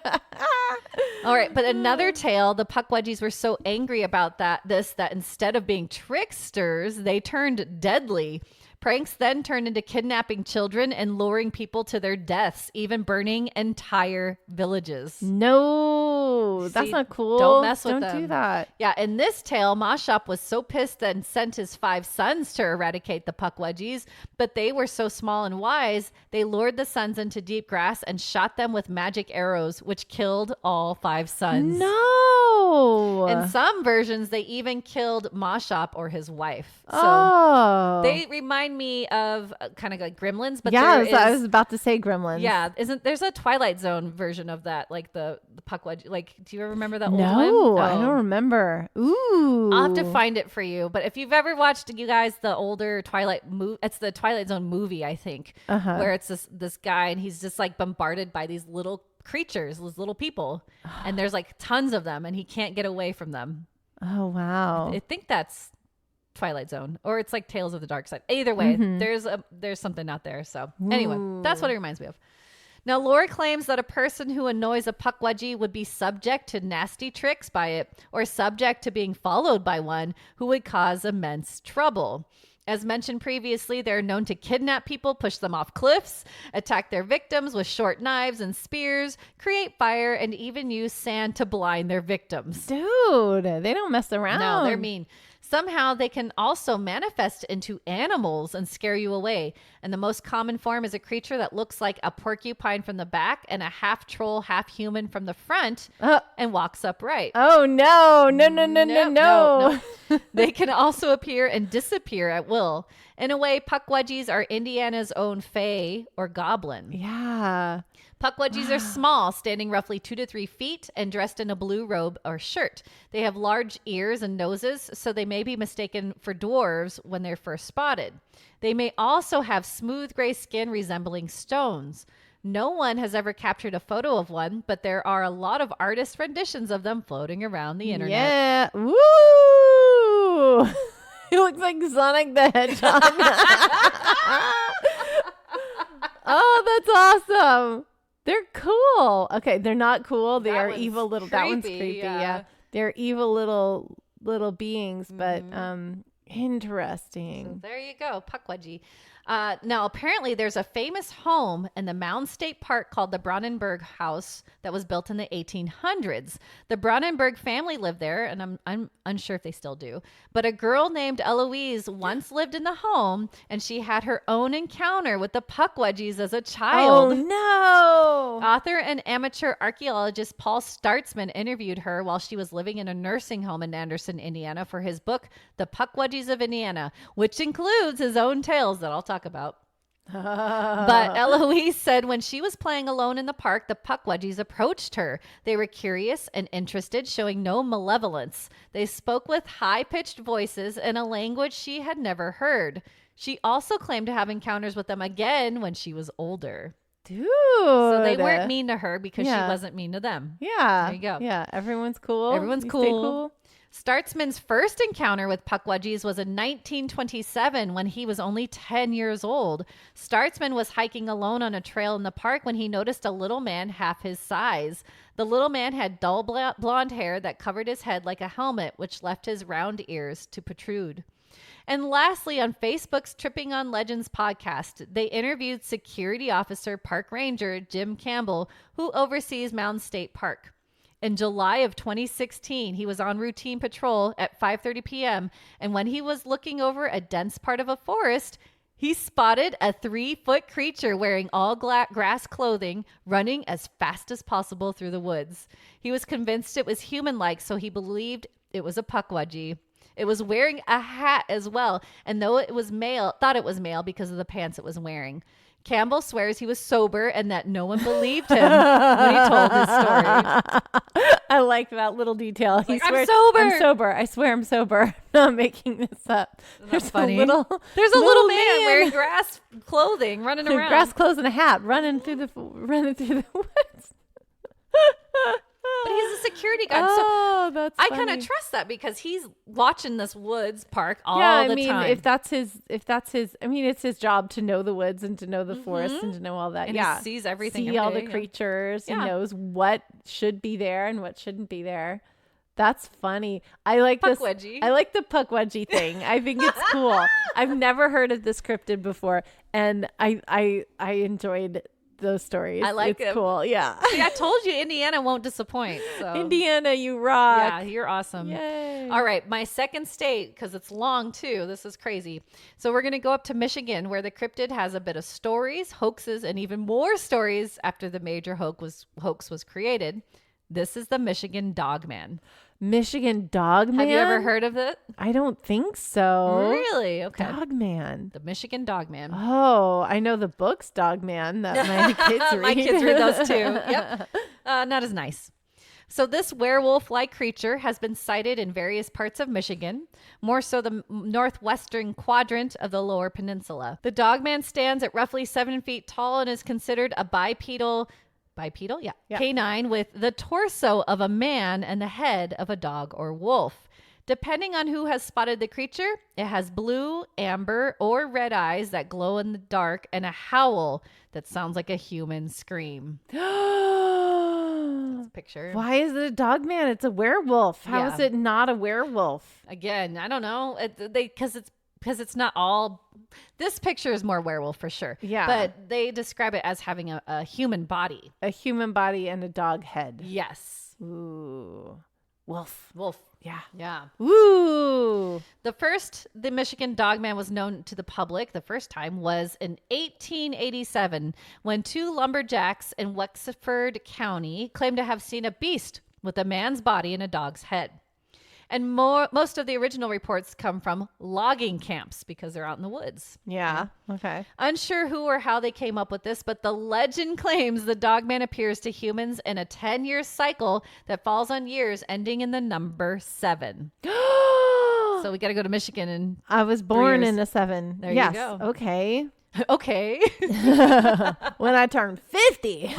All right, but another tale, the Pukwudgies were so angry about that instead of being tricksters, they turned deadly. Pranks then turned into kidnapping children and luring people to their deaths, even burning entire villages. No, that's not cool. Don't mess with them. Don't do that. Yeah, in this tale, Moshop was so pissed and sent his 5 sons to eradicate the Pukwudgies, but they were so small and wise, they lured the sons into deep grass and shot them with magic arrows, which killed all 5 sons. No. In some versions, they even killed Moshop or his wife. So they remind me of kind of like Gremlins, but I was about to say Gremlins. Yeah, there's a Twilight Zone version of that, like the Pukwudgie. Like, do you ever remember that old one? No, I don't remember. Ooh, I'll have to find it for you. But if you've ever watched, you guys, the older Twilight movie, it's the Twilight Zone movie, I think, where it's this guy and he's just like bombarded by these little creatures, these little people, and there's like tons of them, and he can't get away from them. Oh wow! I think that's Twilight Zone, or it's like Tales of the Dark Side. Either way, there's something out there. So anyway, that's what it reminds me of. Now, lore claims that a person who annoys a Pukwudgie would be subject to nasty tricks by it, or subject to being followed by one who would cause immense trouble. As mentioned previously, they're known to kidnap people, push them off cliffs, attack their victims with short knives and spears, create fire, and even use sand to blind their victims. Dude, they don't mess around. No, they're mean. Somehow they can also manifest into animals and scare you away. And the most common form is a creature that looks like a porcupine from the back and a half troll, half human from the front and walks upright. Oh, no. They can also appear and disappear at will. In a way, Pukwudgies are Indiana's own fae or goblin. Yeah. Pukwudgies are small, standing roughly 2 to 3 feet and dressed in a blue robe or shirt. They have large ears and noses, so they may be mistaken for dwarves when they're first spotted. They may also have smooth gray skin resembling stones. No one has ever captured a photo of one, but there are a lot of artist renditions of them floating around the internet. Yeah. Woo! He looks like Sonic the Hedgehog. Oh, that's awesome. They're cool. Okay, they're not cool. They are evil little. That one's creepy. Yeah. They're evil little beings, but interesting. So there you go, Pukwudgie. Now, apparently, there's a famous home in the Mound State Park called the Brandenburg House that was built in the 1800s. The Brandenburg family lived there, and I'm unsure if they still do. But a girl named Eloise once lived in the home, and she had her own encounter with the Pukwudgies as a child. Oh, no! Author and amateur archaeologist Paul Startzman interviewed her while she was living in a nursing home in Anderson, Indiana, for his book, The Pukwudgies of Indiana, which includes his own tales that I'll talk about. But Eloise said when she was playing alone in the park, the Pukwudgies approached her. They were curious and interested, showing no malevolence. They spoke with high-pitched voices in a language she had never heard. She also claimed to have encounters with them again when she was older. Dude. So they weren't mean to her because she wasn't mean to them. Yeah. There you go. Yeah. Everyone's cool. Everyone's cool. Startzman's first encounter with Pukwudgies was in 1927 when he was only 10 years old. Startzman was hiking alone on a trail in the park when he noticed a little man half his size. The little man had dull blonde hair that covered his head like a helmet, which left his round ears to protrude. And lastly, on Facebook's Tripping on Legends podcast, they interviewed security officer park ranger Jim Campbell, who oversees Mound State Park. In July of 2016, he was on routine patrol at 5:30 p.m. And when he was looking over a dense part of a forest, he spotted a 3-foot creature wearing all grass clothing, running as fast as possible through the woods. He was convinced it was human-like, so he believed it was a Pukwudgie. It was wearing a hat as well. And though it was male, thought it was male because of the pants it was wearing. Campbell swears he was sober and that no one believed him when he told his story. I like that little detail. He like, swears, I'm sober. I swear I'm sober. I'm not making this up. There's funny. There's a little man wearing grass clothing running around. Grass clothes and a hat running through the woods. But he's a security guard. Oh, that's I funny. kind of trust that because he's watching this woods park all the time. If that's his, it's his job to know the woods and to know the forest and to know all that. And he sees everything. See all the creatures. He knows what should be there and what shouldn't be there. That's funny. I like this. I like the Pukwudgie thing. I think it's cool. I've never heard of this cryptid before, and I enjoyed those stories. I like it's cool. Yeah. See, I told you Indiana won't disappoint. So. Indiana, you rock. Yeah, you're awesome. Yay. All right, my second state, because it's long too. This is crazy. So we're going to go up to Michigan, where the cryptid has a bit of stories, hoaxes, and even more stories after the major hoax was created. This is the Michigan Dogman. Michigan Dogman? Have you ever heard of it? I don't think so. Really? Okay. Dogman. The Michigan Dogman. Oh, I know the books Dogman that my kids read. My kids read those too. Yep. Not as nice. So this werewolf-like creature has been sighted in various parts of Michigan, more so the northwestern quadrant of the Lower Peninsula. The Dogman stands at roughly 7 feet tall and is considered a bipedal, yeah, canine with the torso of a man and the head of a dog or wolf. Depending on who has spotted the creature, it has blue, amber, or red eyes that glow in the dark and a howl that sounds like a human scream. That's a picture. Why is it a Dogman? It's a werewolf. How is it not a werewolf? Again, I don't know. Because it's not all. This picture is more werewolf for sure. Yeah. But they describe it as having a human body. A human body and a dog head. Yes. Ooh. Wolf. Yeah. Yeah. Ooh. The Michigan Dogman was known to the public the first time was in 1887 when two lumberjacks in Wexford County claimed to have seen a beast with a man's body and a dog's head. And most of the original reports come from logging camps because they're out in the woods. Yeah. Okay. Unsure who or how they came up with this, but the legend claims the Dogman appears to humans in a 10-year cycle that falls on years ending in the number 7. So we got to go to Michigan and I was born in a 7. There you go. Okay. Okay. When I turn 50.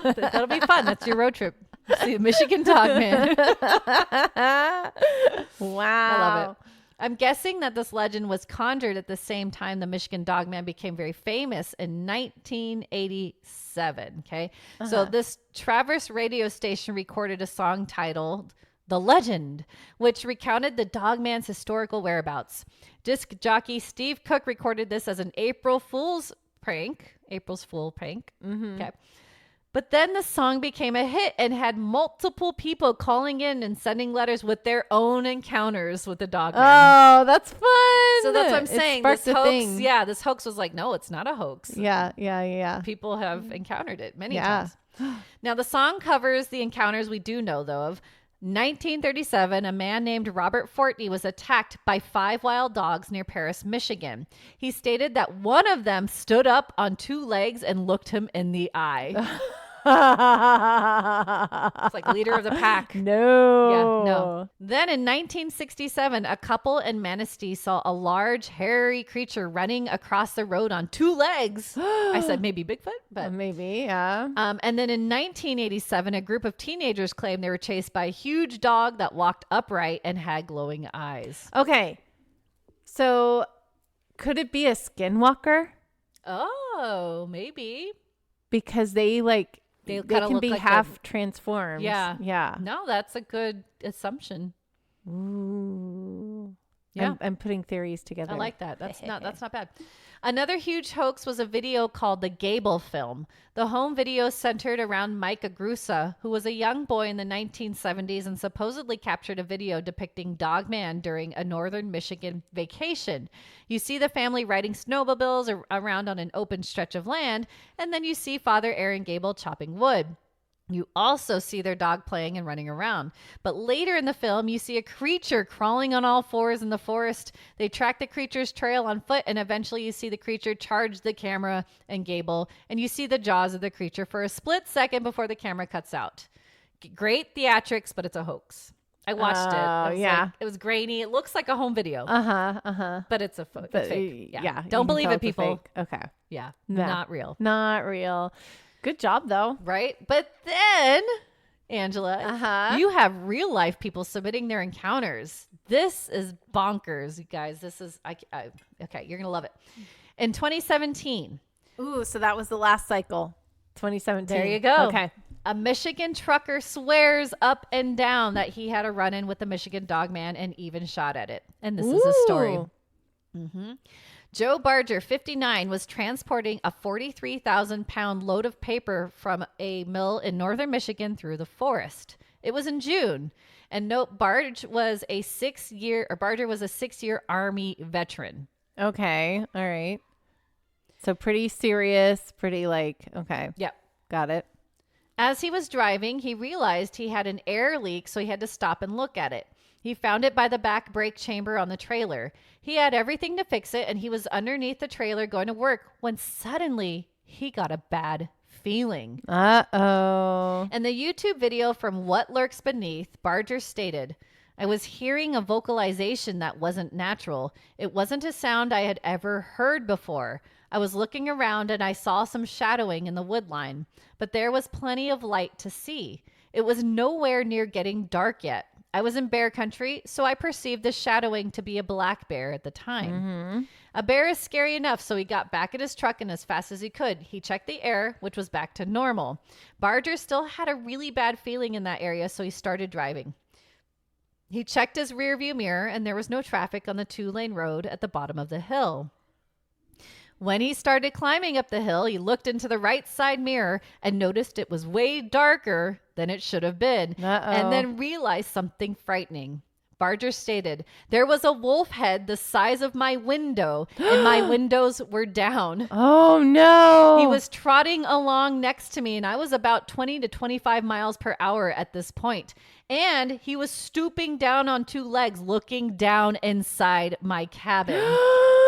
That'll be fun. That's your road trip. See the Michigan Dogman. Wow. I love it. I'm guessing that this legend was conjured at the same time the Michigan Dogman became very famous in 1987. Okay. So this Traverse radio station recorded a song titled The Legend, which recounted the Dogman's historical whereabouts. Disc jockey Steve Cook recorded this as an April's Fool prank. Mm-hmm. Okay. But then the song became a hit and had multiple people calling in and sending letters with their own encounters with the Dogman. Oh, that's fun. So that's what I'm saying. This hoax, this hoax was like, no, it's not a hoax. Yeah. People have encountered it many times. Now, the song covers the encounters we do know, though, of 1937, a man named Robert Fortney was attacked by 5 wild dogs near Paris, Michigan. He stated that one of them stood up on 2 legs and looked him in the eye. It's like leader of the pack. No. Then in 1967, a couple in Manistee saw a large, hairy creature running across the road on 2 legs. I said maybe Bigfoot, but maybe, yeah. And then in 1987, a group of teenagers claimed they were chased by a huge dog that walked upright and had glowing eyes. Okay. So could it be a skinwalker? Oh, maybe. Because they can be like half transformed. Yeah. No, that's a good assumption. Ooh. Yeah. I'm putting theories together. I like that. That's not bad. Another huge hoax was a video called the Gable Film. The home video centered around Mike Agrusa, who was a young boy in the 1970s and supposedly captured a video depicting Dogman during a northern Michigan vacation. You see the family riding snowmobiles around on an open stretch of land, and then you see Father Aaron Gable chopping wood. You also see their dog playing and running around. But later in the film, you see a creature crawling on all fours in the forest. They track the creature's trail on foot, and eventually you see the creature charge the camera and Gable, and you see the jaws of the creature for a split second before the camera cuts out. Great theatrics, but it's a hoax. I watched it. Yeah. Like, it was grainy. It looks like a home video. But it's a it's fake. Yeah. Don't believe it, people. Okay. Yeah. No. Not real. Not real. Good job, though. Right? But then, Angela, you have real life people submitting their encounters. This is bonkers, you guys. This is, okay, you're going to love it. In 2017. Ooh, so that was the last cycle. 2017. There you go. Okay. A Michigan trucker swears up and down that he had a run-in with the Michigan Dogman and even shot at it. And this is his story. Joe Barger, 59, was transporting a 43,000-pound load of paper from a mill in northern Michigan through the forest. It was in June. And note, Barger was a 6-year Army veteran. Okay. All right. So pretty serious, pretty okay. Yep. Got it. As he was driving, he realized he had an air leak, so he had to stop and look at it. He found it by the back brake chamber on the trailer. He had everything to fix it, and he was underneath the trailer going to work when suddenly he got a bad feeling. Uh-oh. In the YouTube video from What Lurks Beneath, Barger stated, I was hearing a vocalization that wasn't natural. It wasn't a sound I had ever heard before. I was looking around and I saw some shadowing in the woodline, but there was plenty of light to see. It was nowhere near getting dark yet. I was in bear country, so I perceived the shadowing to be a black bear at the time. A bear is scary enough, so he got back in his truck and as fast as he could. He checked the air, which was back to normal. Barger still had a really bad feeling in that area, so he started driving. He checked his rearview mirror, and there was no traffic on the 2-lane road at the bottom of the hill. When he started climbing up the hill, he looked into the right side mirror and noticed it was way darker than it should have been, and then realized something frightening. Barger stated, there was a wolf head the size of my window, and my windows were down. Oh, no. He was trotting along next to me, and I was about 20 to 25 miles per hour at this point. And he was stooping down on 2 legs, looking down inside my cabin.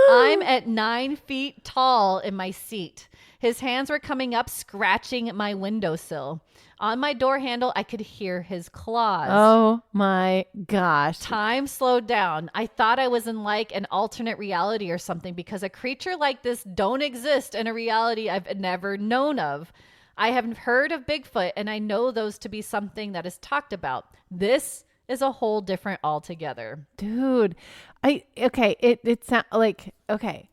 I'm at 9 feet tall in my seat. His hands were coming up, scratching my windowsill. On my door handle, I could hear his claws. Oh my gosh. Time slowed down. I thought I was in like an alternate reality or something because a creature like this don't exist in a reality I've never known of. I have heard of Bigfoot and I know those to be something that is talked about. This is a whole different altogether. Dude, it sounds like, okay.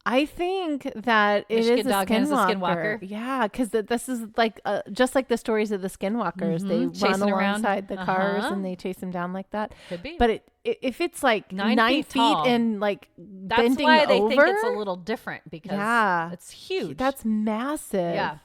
I think that it Michigan is a Dogman is a skinwalker. Yeah, because this is like just like the stories of the skinwalkers. They Chasing run around. alongside the cars and they chase them down like that. Could be. But if it's like 9 feet tall. and like That's bending why they over, think it's a little different because it's huge. That's massive. Yeah.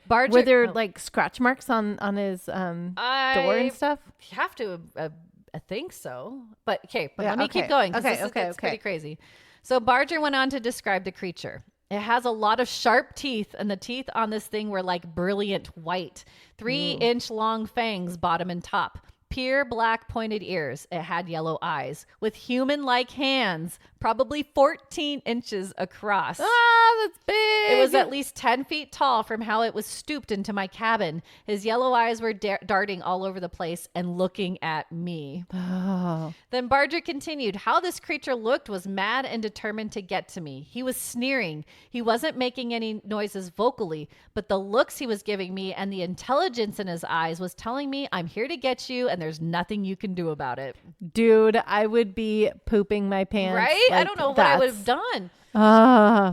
Barger, Were there like scratch marks on his door and stuff? You have to, I think so. But okay, Yeah, let me okay. keep going. Okay, It's pretty crazy. So Barger went on to describe the creature. It has a lot of sharp teeth, and the teeth on this thing were like brilliant white. 3-inch long fangs, bottom and top. Pure black pointed ears. It had yellow eyes with human-like hands, probably 14 inches across. Ah, that's big. It was at least 10 feet tall from how it was stooped into my cabin. His yellow eyes were darting all over the place and looking at me. Oh. Then Barger continued, how this creature looked was mad and determined to get to me. He was sneering. He wasn't making any noises vocally, but the looks he was giving me and the intelligence in his eyes was telling me, I'm here to get you and there's nothing you can do about it. Dude, I would be pooping my pants. Right? I don't know what I would have done. I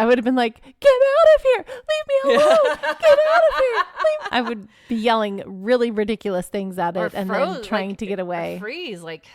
would have been like, get out of here. Leave me alone. Get out of here. I would be yelling really ridiculous things at it and then trying to get away. Freeze. Like,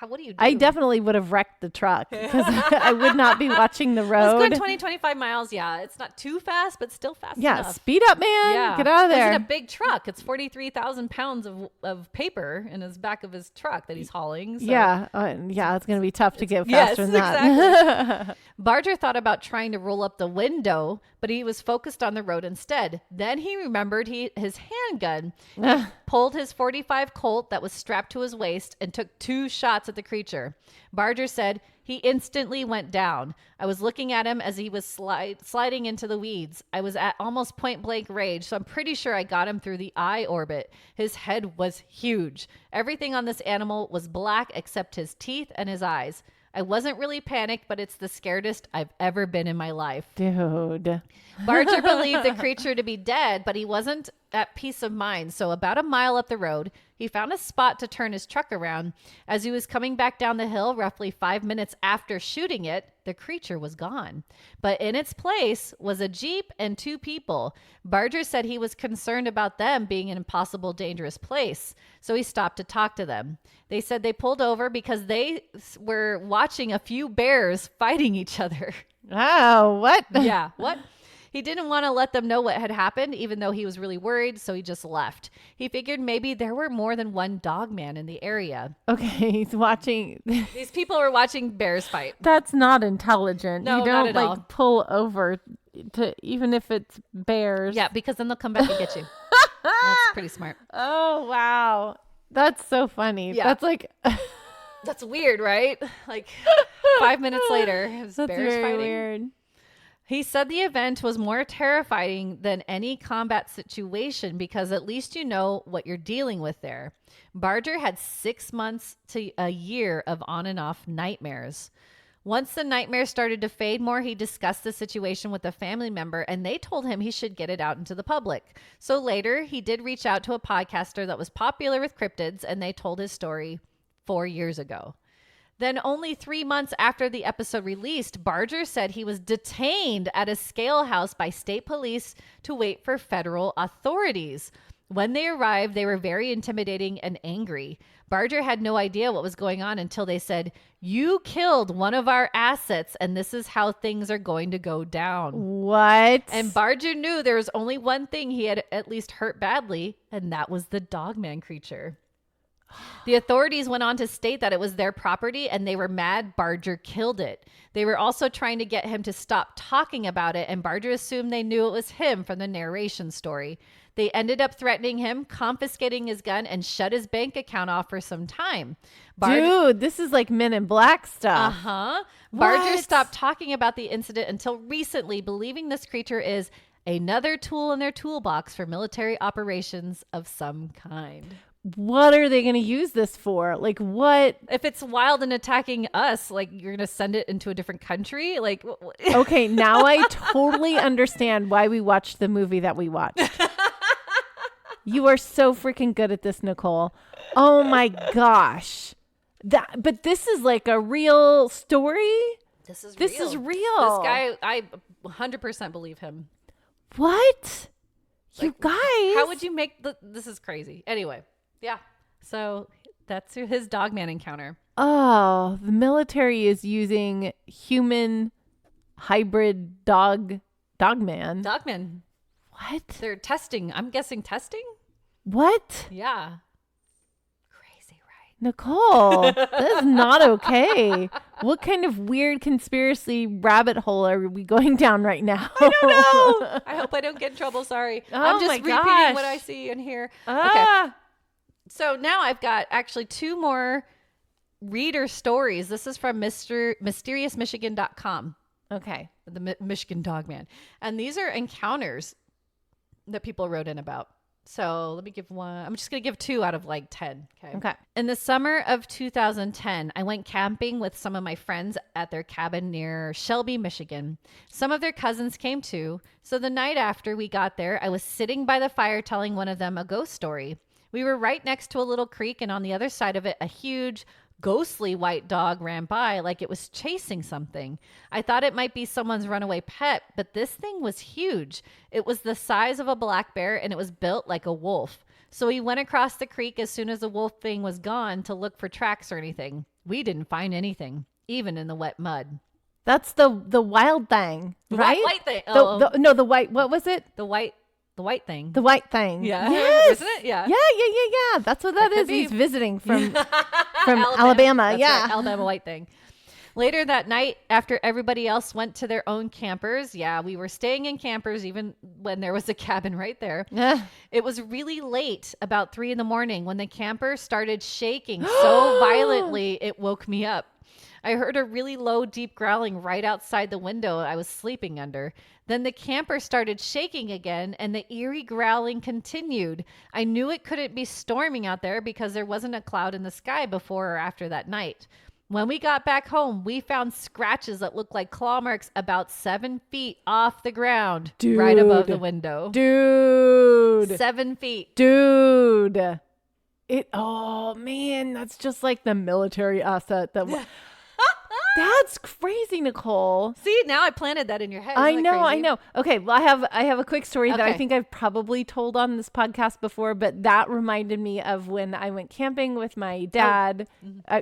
what do you do? I definitely would have wrecked the truck because I would not be watching the road. It's going 20, 25 miles. Yeah. It's not too fast, but still fast enough. Speed up, man. Yeah. Get out of there. It's in a big truck. It's 43,000 pounds of paper in his back of his truck that he's hauling. So. Yeah. It's going to be tough to get faster than that. Exactly. Barger thought about trying to roll up the window, but he was focused on the road instead. Then he remembered his handgun. He pulled his .45 Colt that was strapped to his waist and took 2 shots at the creature. Barger said, he instantly went down. I was looking at him as he was sliding into the weeds. I was at almost point blank range, so I'm pretty sure I got him through the eye orbit. His head was huge. Everything on this animal was black except his teeth and his eyes. I wasn't really panicked, but it's the scaredest I've ever been in my life. Dude. Barger believed the creature to be dead, but he wasn't at peace of mind. So about a mile up the road, he found a spot to turn his truck around. As he was coming back down the hill, roughly 5 minutes after shooting it, the creature was gone. But in its place was a Jeep and 2 people. Barger said he was concerned about them being in an impossible, dangerous place. So he stopped to talk to them. They said they pulled over because they were watching a few bears fighting each other. Oh, what? Yeah, what? He didn't want to let them know what had happened, even though he was really worried, so he just left. He figured maybe there were more than one dog man in the area. Okay, he's watching. These people were watching bears fight. That's not intelligent. No, you don't not at all. pull over to even if it's bears. Yeah, because then they'll come back and get you. That's pretty smart. Oh, wow. That's so funny. Yeah. That's That's weird, right? 5 minutes later, it was that's bears very fighting. weird. He said the event was more terrifying than any combat situation because at least you know what you're dealing with there. Barger had 6 months to a year of on and off nightmares. Once the nightmares started to fade more, he discussed the situation with a family member and they told him he should get it out into the public. So later, he did reach out to a podcaster that was popular with cryptids and they told his story 4 years ago. Then only 3 months after the episode released, Barger said he was detained at a scale house by state police to wait for federal authorities. When they arrived, they were very intimidating and angry. Barger had no idea what was going on until they said, "You killed one of our assets, and this is how things are going to go down." What? And Barger knew there was only one thing he had at least hurt badly, and that was the Dogman creature. The authorities went on to state that it was their property and they were mad Barger killed it. They were also trying to get him to stop talking about it, and Barger assumed they knew it was him from the narration story. They ended up threatening him, confiscating his gun, and shut his bank account off for some time. Dude, this is like Men in Black stuff. Uh-huh. Barger stopped talking about the incident until recently, believing this creature is another tool in their toolbox for military operations of some kind. What are they going to use this for? Like, what? If it's wild and attacking us, like, you're going to send it into a different country? Like, okay, now I totally understand why we watched the movie that we watched. You are so freaking good at this, Nicole. Oh my gosh. But this is like a real story? This is real. This guy, I 100% believe him. What? You Like, guys. How would you make this is crazy. Anyway, yeah. So that's his Dogman encounter. Oh, the military is using human hybrid dogman. Dogman. What? They're testing. I'm guessing testing? What? Yeah. Crazy, right? Nicole, that's not okay. What kind of weird conspiracy rabbit hole are we going down right now? I don't know. I hope I don't get in trouble. Sorry. Oh, I'm just my repeating gosh. what I see and hear. Ah. Okay. So now I've got actually 2 more reader stories. This is from MysteriousMichigan.com. Okay. The Michigan Dogman. And these are encounters that people wrote in about. So let me give one. I'm just going to give 2 out of like 10. Okay. In the summer of 2010, I went camping with some of my friends at their cabin near Shelby, Michigan. Some of their cousins came too. So the night after we got there, I was sitting by the fire telling one of them a ghost story. We were right next to a little creek, and on the other side of it, a huge ghostly white dog ran by like it was chasing something. I thought it might be someone's runaway pet, but this thing was huge. It was the size of a black bear and it was built like a wolf. So we went across the creek as soon as the wolf thing was gone to look for tracks or anything. We didn't find anything, even in the wet mud. That's the wild thing, right? White thing. No, the white. What was it? The white thing. The white thing. Yeah. Yes. Isn't it? Yeah. Yeah. That's what that is. be. He's visiting from Alabama. That's Yeah. right, Alabama white thing. Later that night, after everybody else went to their own campers, we were staying in campers even when there was a cabin right there. It was really late, about 3 a.m, when the camper started shaking so violently it woke me up. I heard a really low, deep growling right outside the window I was sleeping under. Then the camper started shaking again, and the eerie growling continued. I knew it couldn't be storming out there because there wasn't a cloud in the sky before or after that night. When we got back home, we found scratches that looked like claw marks about 7 feet off the ground, right above the window. Dude. 7 feet. Dude. Oh man, that's just like the military asset. That's crazy, Nicole. See, now I planted that in your head. I know. Okay, well, I have a quick story that I think I've probably told on this podcast before, but that reminded me of when I went camping with my dad.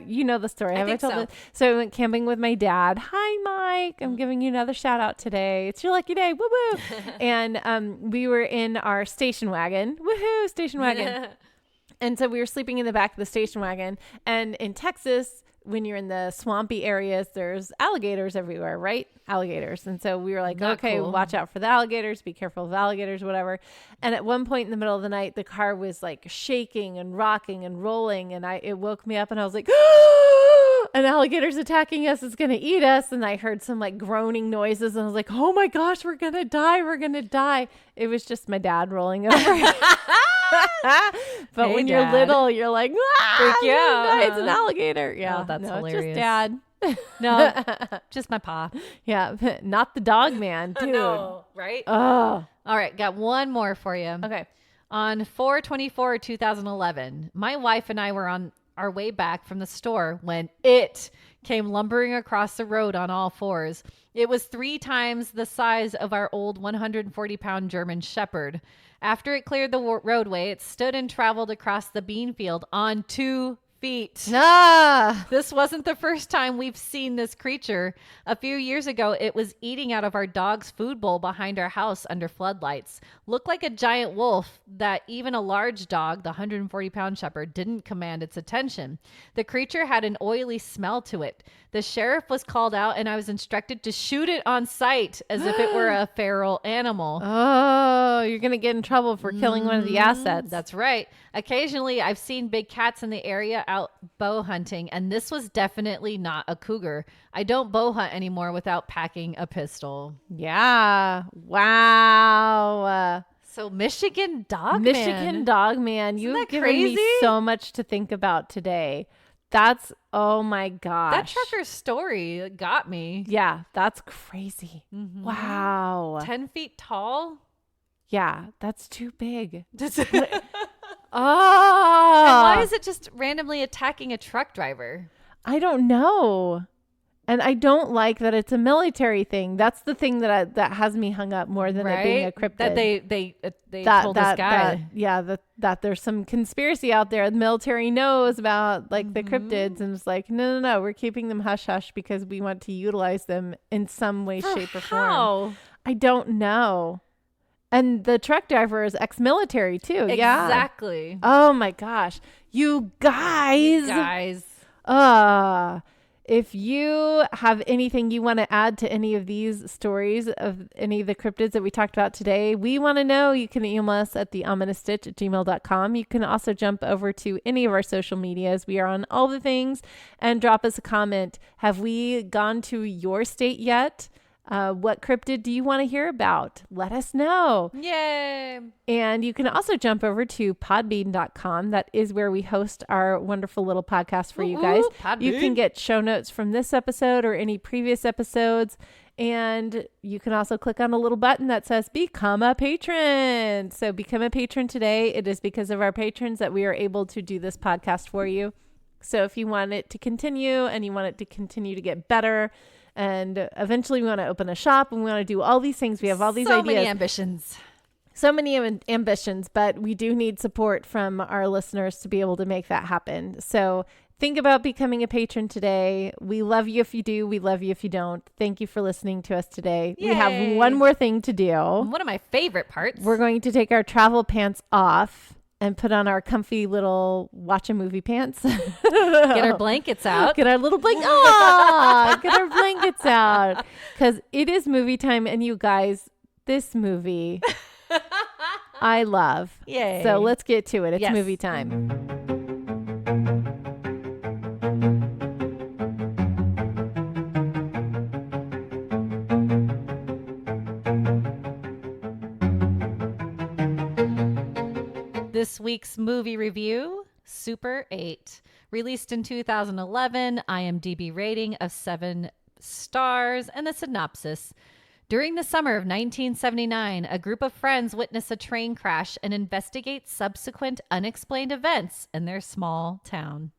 You know the story. Have I told it? So I went camping with my dad. Hi, Mike. I'm giving you another shout out today. It's your lucky day. Woo woo. And we were in our station wagon. Woohoo, station wagon. And so we were sleeping in the back of the station wagon. And in Texas, when you're in the swampy areas, there's alligators everywhere, right? Alligators. And so we were like, watch out for the alligators, be careful of alligators, whatever. And at one point in the middle of the night, the car was like shaking and rocking and rolling. And it woke me up and I was like, an alligator's attacking us. It's going to eat us. And I heard some like groaning noises and I was like, oh my gosh, we're going to die. We're going to die. It was just my dad rolling over. But when you're little, you're like, it's an alligator. Yeah, that's hilarious. It's just dad. No, just my pa. Yeah, not the dog man, dude. No, right? Oh. All right, got one more for you. Okay. On 4/24/2011, my wife and I were on our way back from the store when it came lumbering across the road on all fours. It was 3 times the size of our old 140-pound German Shepherd. After it cleared the roadway, it stood and traveled across the bean field on 2 feet. This wasn't the first time we've seen this creature. A few years ago, it was eating out of our dog's food bowl behind our house under floodlights. Looked like a giant wolf that even a large dog, the 140-pound Shepherd, didn't command its attention. The creature had an oily smell to it. The sheriff was called out and I was instructed to shoot it on sight as if it were a feral animal. Oh, you're going to get in trouble for killing one of the assets. That's right. Occasionally, I've seen big cats in the area out bow hunting, and this was definitely not a cougar. I don't bow hunt anymore without packing a pistol. Yeah. Wow. So Michigan Dogman. Michigan Dogman. You've given me so much to think about today. That's, oh my gosh. That trucker's story got me. Yeah, that's crazy. Mm-hmm. Wow. 10 feet tall? Yeah, that's too big. Oh. And why is it just randomly attacking a truck driver? I don't know. And I don't like that it's a military thing. That's the thing that has me hung up more than it being a cryptid. That they told this guy. That there's some conspiracy out there. The military knows about like the cryptids and it's like, no, we're keeping them hush hush because we want to utilize them in some way, shape, or form. I don't know. And the truck driver is ex-military too. Exactly. Yeah. Oh my gosh. You guys. If you have anything you want to add to any of these stories of any of the cryptids that we talked about today, we want to know. You can email us at theominousstitch@gmail.com. You can also jump over to any of our social medias. We are on all the things and drop us a comment. Have we gone to your state yet? What cryptid do you want to hear about? Let us know. Yay. And you can also jump over to podbean.com. That is where we host our wonderful little podcast for you guys. Podbean. You can get show notes from this episode or any previous episodes. And you can also click on a little button that says become a patron. So become a patron today. It is because of our patrons that we are able to do this podcast for you. So if you want it to continue and you want it to continue to get better, and eventually we want to open a shop and we want to do all these things. We have all these ideas. So many ambitions, but we do need support from our listeners to be able to make that happen. So think about becoming a patron today. We love you if you do. We love you if you don't. Thank you for listening to us today. Yay. We have one more thing to do. One of my favorite parts. We're going to take our travel pants off and put on our comfy little watch a movie pants. Get our blankets out. Get our little blanket. Oh, get our blankets out. Because it is movie time. And you guys, this movie I love. Yay. So let's get to it. It's Yes. movie time. This week's movie review, Super 8. Released in 2011, IMDb rating of 7 stars, and the synopsis. During the summer of 1979, a group of friends witness a train crash and investigate subsequent unexplained events in their small town.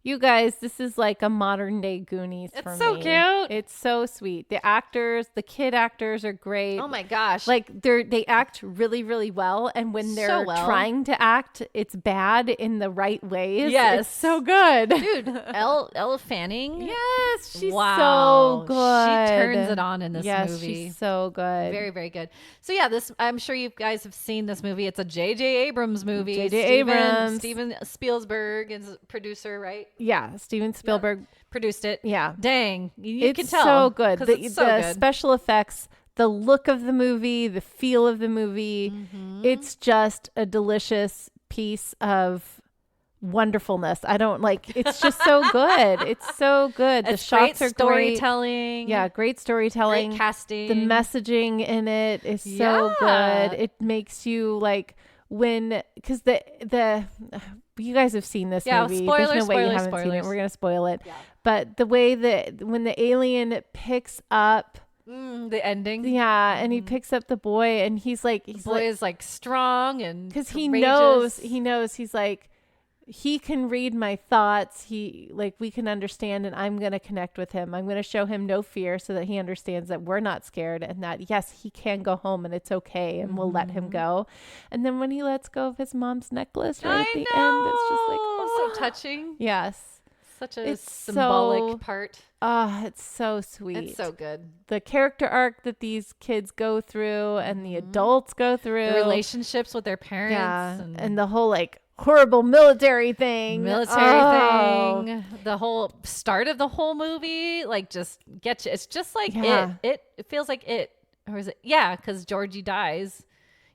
You guys, this is like a modern day Goonies for me. It's so cute. It's so sweet. The actors, the kid actors are great. Oh my gosh. Like they act really, really well. And when they're So well. trying to act, it's bad in the right ways. Yes. It's so good. Dude, Elle Fanning. Yes, she's Wow. so good. She turns it on in this yes, movie. she's so good. Very, very good. So yeah, I'm sure you guys have seen this movie. It's a J.J. Abrams movie. J.J. Abrams. Steven Spielberg is producer, right? Yeah, Steven Spielberg. Produced it. Yeah. Dang. You It's can tell. so good. 'cause The, it's so the good. special effects, the look of the movie, the feel of the movie. Mm-hmm. It's just a delicious piece of wonderfulness. I don't like, it's just so good. It's so good. The It's shots great are great. storytelling. Yeah, great storytelling. Great casting. The messaging in it is so Yeah. good. It makes you like because the you guys have seen this Yeah, movie. spoilers, There's no way you spoilers, haven't seen it. spoilers. We're gonna spoil it. Yeah. But the way that when the alien picks up, The ending. yeah, and he picks up the boy, and he's like, The boy is like strong and because courageous. he knows he's like, he can read my thoughts. He like we can understand, and I'm gonna connect with him. I'm gonna show him no fear, so that he understands that we're not scared, and that yes, he can go home, and it's okay, and we'll let him go. And then when he lets go of his mom's necklace right at the end, it's just like, oh, so touching. yes, Such a It's symbolic so- part. oh, it's so sweet. It's so good. The character arc that these kids go through, and the adults go through, The relationships with their parents. yeah, And and the whole like horrible military thing. Oh. thing. The whole start of the whole movie, like, just get you. It's just like Yeah. it feels like it. Or is it? Yeah, because Georgie dies.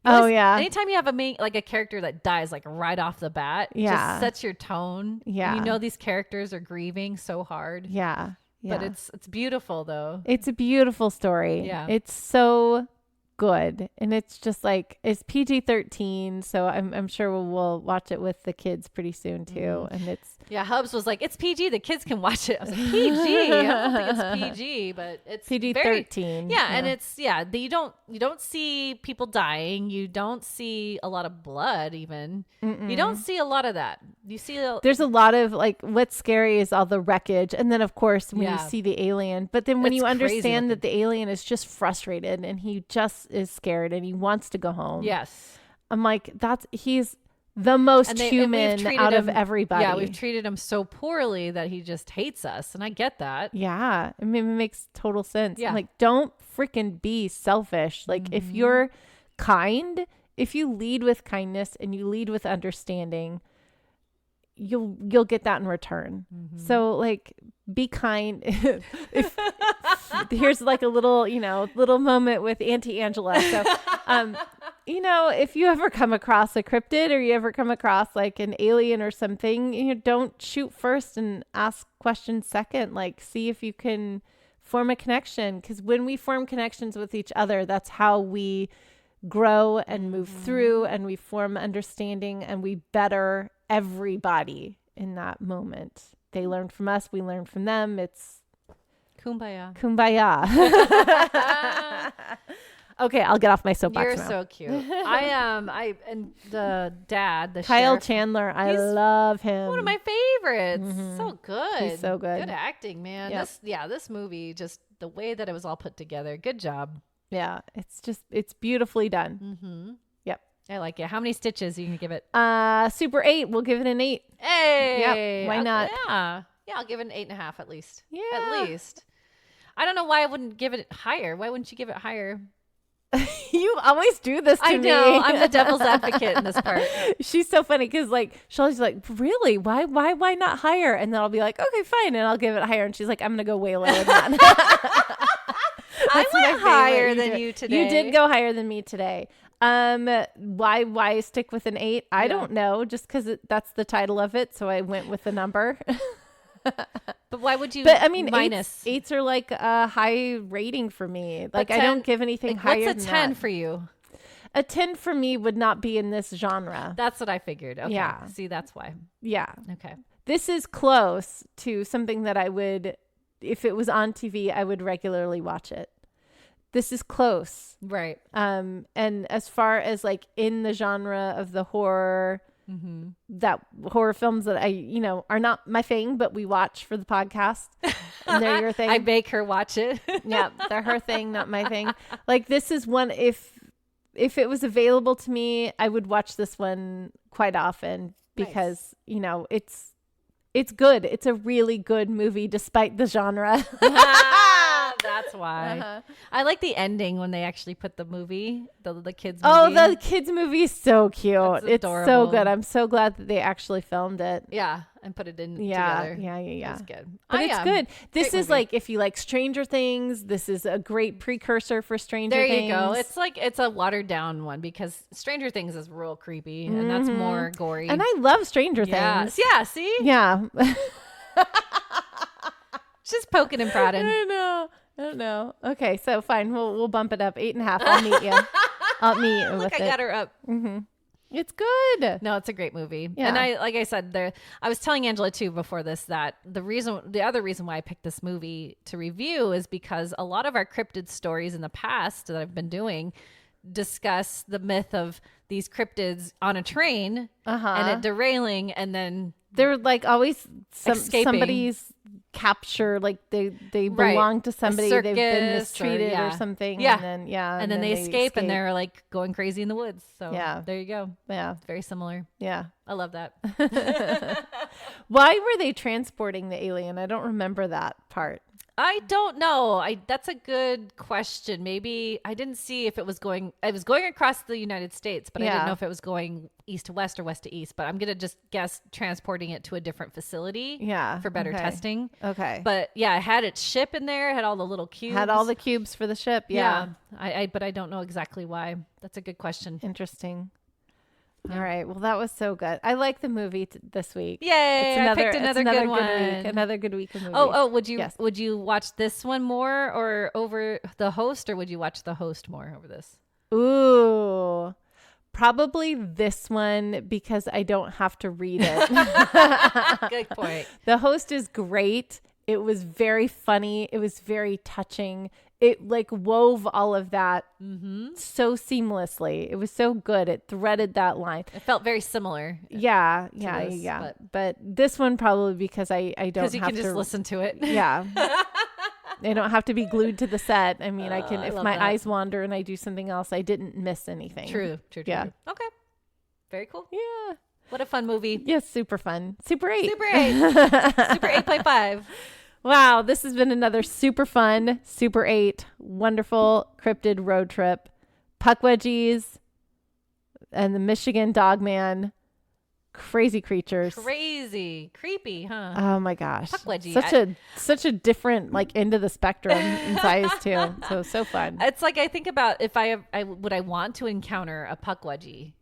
You Oh, always- yeah. Anytime you have a character that dies like right off the bat, Yeah. just sets your tone. Yeah. You know these characters are grieving so hard. Yeah. Yeah. But it's beautiful though. It's a beautiful story. Yeah. It's so good. And it's just like, it's PG-13. So I'm sure we'll watch it with the kids pretty soon too. And it's, Yeah, Hubs was like, it's PG, the kids can watch it. I was like, PG? I don't think it's PG, but it's PG-13. Yeah, and it's you don't see people dying. You don't see a lot of blood even. You don't see a lot of that. You see there's a lot of like, what's scary is all the wreckage. And then of course, when Yeah. you see the alien, but then when It's you crazy understand that looking. the alien is just frustrated and he just is scared and he wants to go home. Yes. I'm like, he's the most And we've human treated out of him- everybody. Yeah, we've treated him so poorly that he just hates us, and I get that. Yeah. I mean, it makes total sense. Yeah. Like, don't freaking be selfish. Like, if you're kind, if you lead with kindness and you lead with understanding, you'll get that in return. So like, be kind. if here's like a little moment with Auntie Angela. So, if you ever come across a cryptid or you ever come across like an alien or something, don't shoot first and ask questions second. Like, see if you can form a connection. Because when we form connections with each other, that's how we grow and move through, and we form understanding, and we better everybody in that moment. They learn from us, we learn from them. It's Kumbaya. kumbaya. Okay, I'll get off my soapbox You're now. so cute. And the dad, the Kyle sheriff, Chandler, I he's love him. one of my favorites. So good. He's so good. Good acting, man. Yep. This movie, just the way that it was all put together. Good job. Yeah, it's beautifully done. Mm-hmm. Yep. I like it. How many stitches are you going to give it? Super 8. We'll give it an 8. Hey. Yep. Why not? Yeah. Yeah, I'll give it an 8.5 at least. Yeah. At least. I don't know why I wouldn't give it higher. Why wouldn't you give it higher? You always do this to me. I know. I'm the devil's advocate in this part. She's so funny because like she'll always be like, really? Why not higher? And then I'll be like, okay, fine, and I'll give it higher. And she's like, I'm gonna go way lower than that. I went higher than you today. You did go higher than me today. Why stick with an 8? I don't know. Just because that's the title of it, so I went with the number. But why would you? But I mean, minus 8s are like a high rating for me. Like 10, I don't give anything higher. What's a than 10 that. for you? A 10 for me would not be in this genre. That's what I figured. Okay. Yeah. See, that's why. Yeah. Okay. This is close to something that I would, if it was on TV, I would regularly watch it. This is close. Right. And as far as like in the genre of the horror, that horror films that I, are not my thing, but we watch for the podcast and they're your thing. I make her watch it. Yeah. They're her thing, not my thing. Like this is one, if it was available to me, I would watch this one quite often because, it's good. It's a really good movie despite the genre. That's why. I like the ending when they actually put the movie, the kids movie. Oh, the kids movie is so cute. It's so adorable. good. I'm so glad that they actually filmed it. Yeah, and put it in together. Yeah. It's good. But it's good. This Great is movie. like, if you like Stranger Things, this is a great precursor for Stranger There Things. you go. It's a watered down one because Stranger Things is real creepy and that's more gory. And I love Stranger Things. Yeah, see? Yeah. Just poking and prodding. I don't know. Okay, so fine. We'll bump it up 8.5. I'll meet you. I'll meet you with Look, it. I got her up. It's good. No, it's a great movie. Yeah. And like I said, I was telling Angela too before this that the other reason why I picked this movie to review is because a lot of our cryptid stories in the past that I've been doing discuss the myth of these cryptids on a train and it derailing and then they're like always escaping. Somebody's capture, like they belong to somebody, they've been mistreated or something. Yeah. And then they escape and they're like going crazy in the woods. So there you go. Yeah. It's very similar. Yeah. I love that. Why were they transporting the alien? I don't remember that part. I don't know. That's a good question. Maybe I didn't see if it was going across the United States, but I didn't know if it was going east to west or west to east. But I'm going to just guess transporting it to a different facility for better testing. Okay. But yeah, it had its ship in there. It had all the little cubes. Had all the cubes for the ship. Yeah. But I don't know exactly why. That's a good question. Interesting. All right. Well, that was so good. I like the movie this week. Yay! I picked another good one. Week, another good week of movies. Would you watch this one more or over The Host, or would you watch The Host more over this? Ooh, probably this one because I don't have to read it. Good point. The Host is great. It was very funny. It was very touching. It like wove all of that so seamlessly. It was so good. It threaded that line. It felt very similar. Yeah. But this one probably because I don't have to. Because you can just listen to it. Yeah. I don't have to be glued to the set. I mean, I can, if my eyes wander and I do something else, I didn't miss anything. True. Yeah. Okay. Very cool. Yeah. What a fun movie. Yes, super fun. Super 8. Super 8.5. Wow, this has been another super fun, Super 8, wonderful cryptid road trip. Pukwudgies and the Michigan Dogman. Crazy creatures. Crazy. Creepy, huh? Oh my gosh. Pukwudgie. Such a different like end of the spectrum in size too. So fun. It's like I think about if I would I want to encounter a Pukwudgie.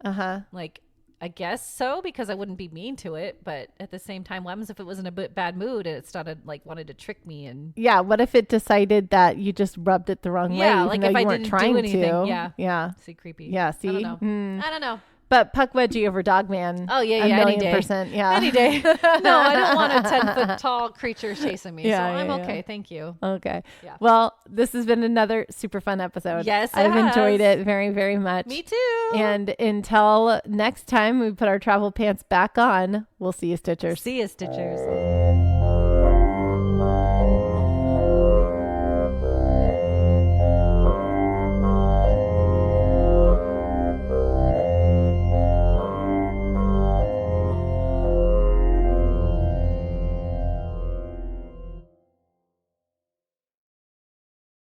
Like I guess so, because I wouldn't be mean to it, but at the same time, what happens if it was in a bad mood and it started like wanted to trick me? And yeah, what if it decided that you just rubbed it the wrong way? Yeah, like if you I weren't didn't trying do anything. to. Yeah. See, creepy. Yeah. See, I don't know. But Pukwudgie over Dogman. Oh yeah, any day. %. Yeah, any day. No, I don't want a 10-foot tall creature chasing me. Yeah, so I'm yeah, okay. Thank you. Okay. Yeah. Well, this has been another super fun episode. Yes, I've enjoyed it very, very much. Me too. And until next time we put our travel pants back on, we'll see you, Stitchers. See you, Stitchers.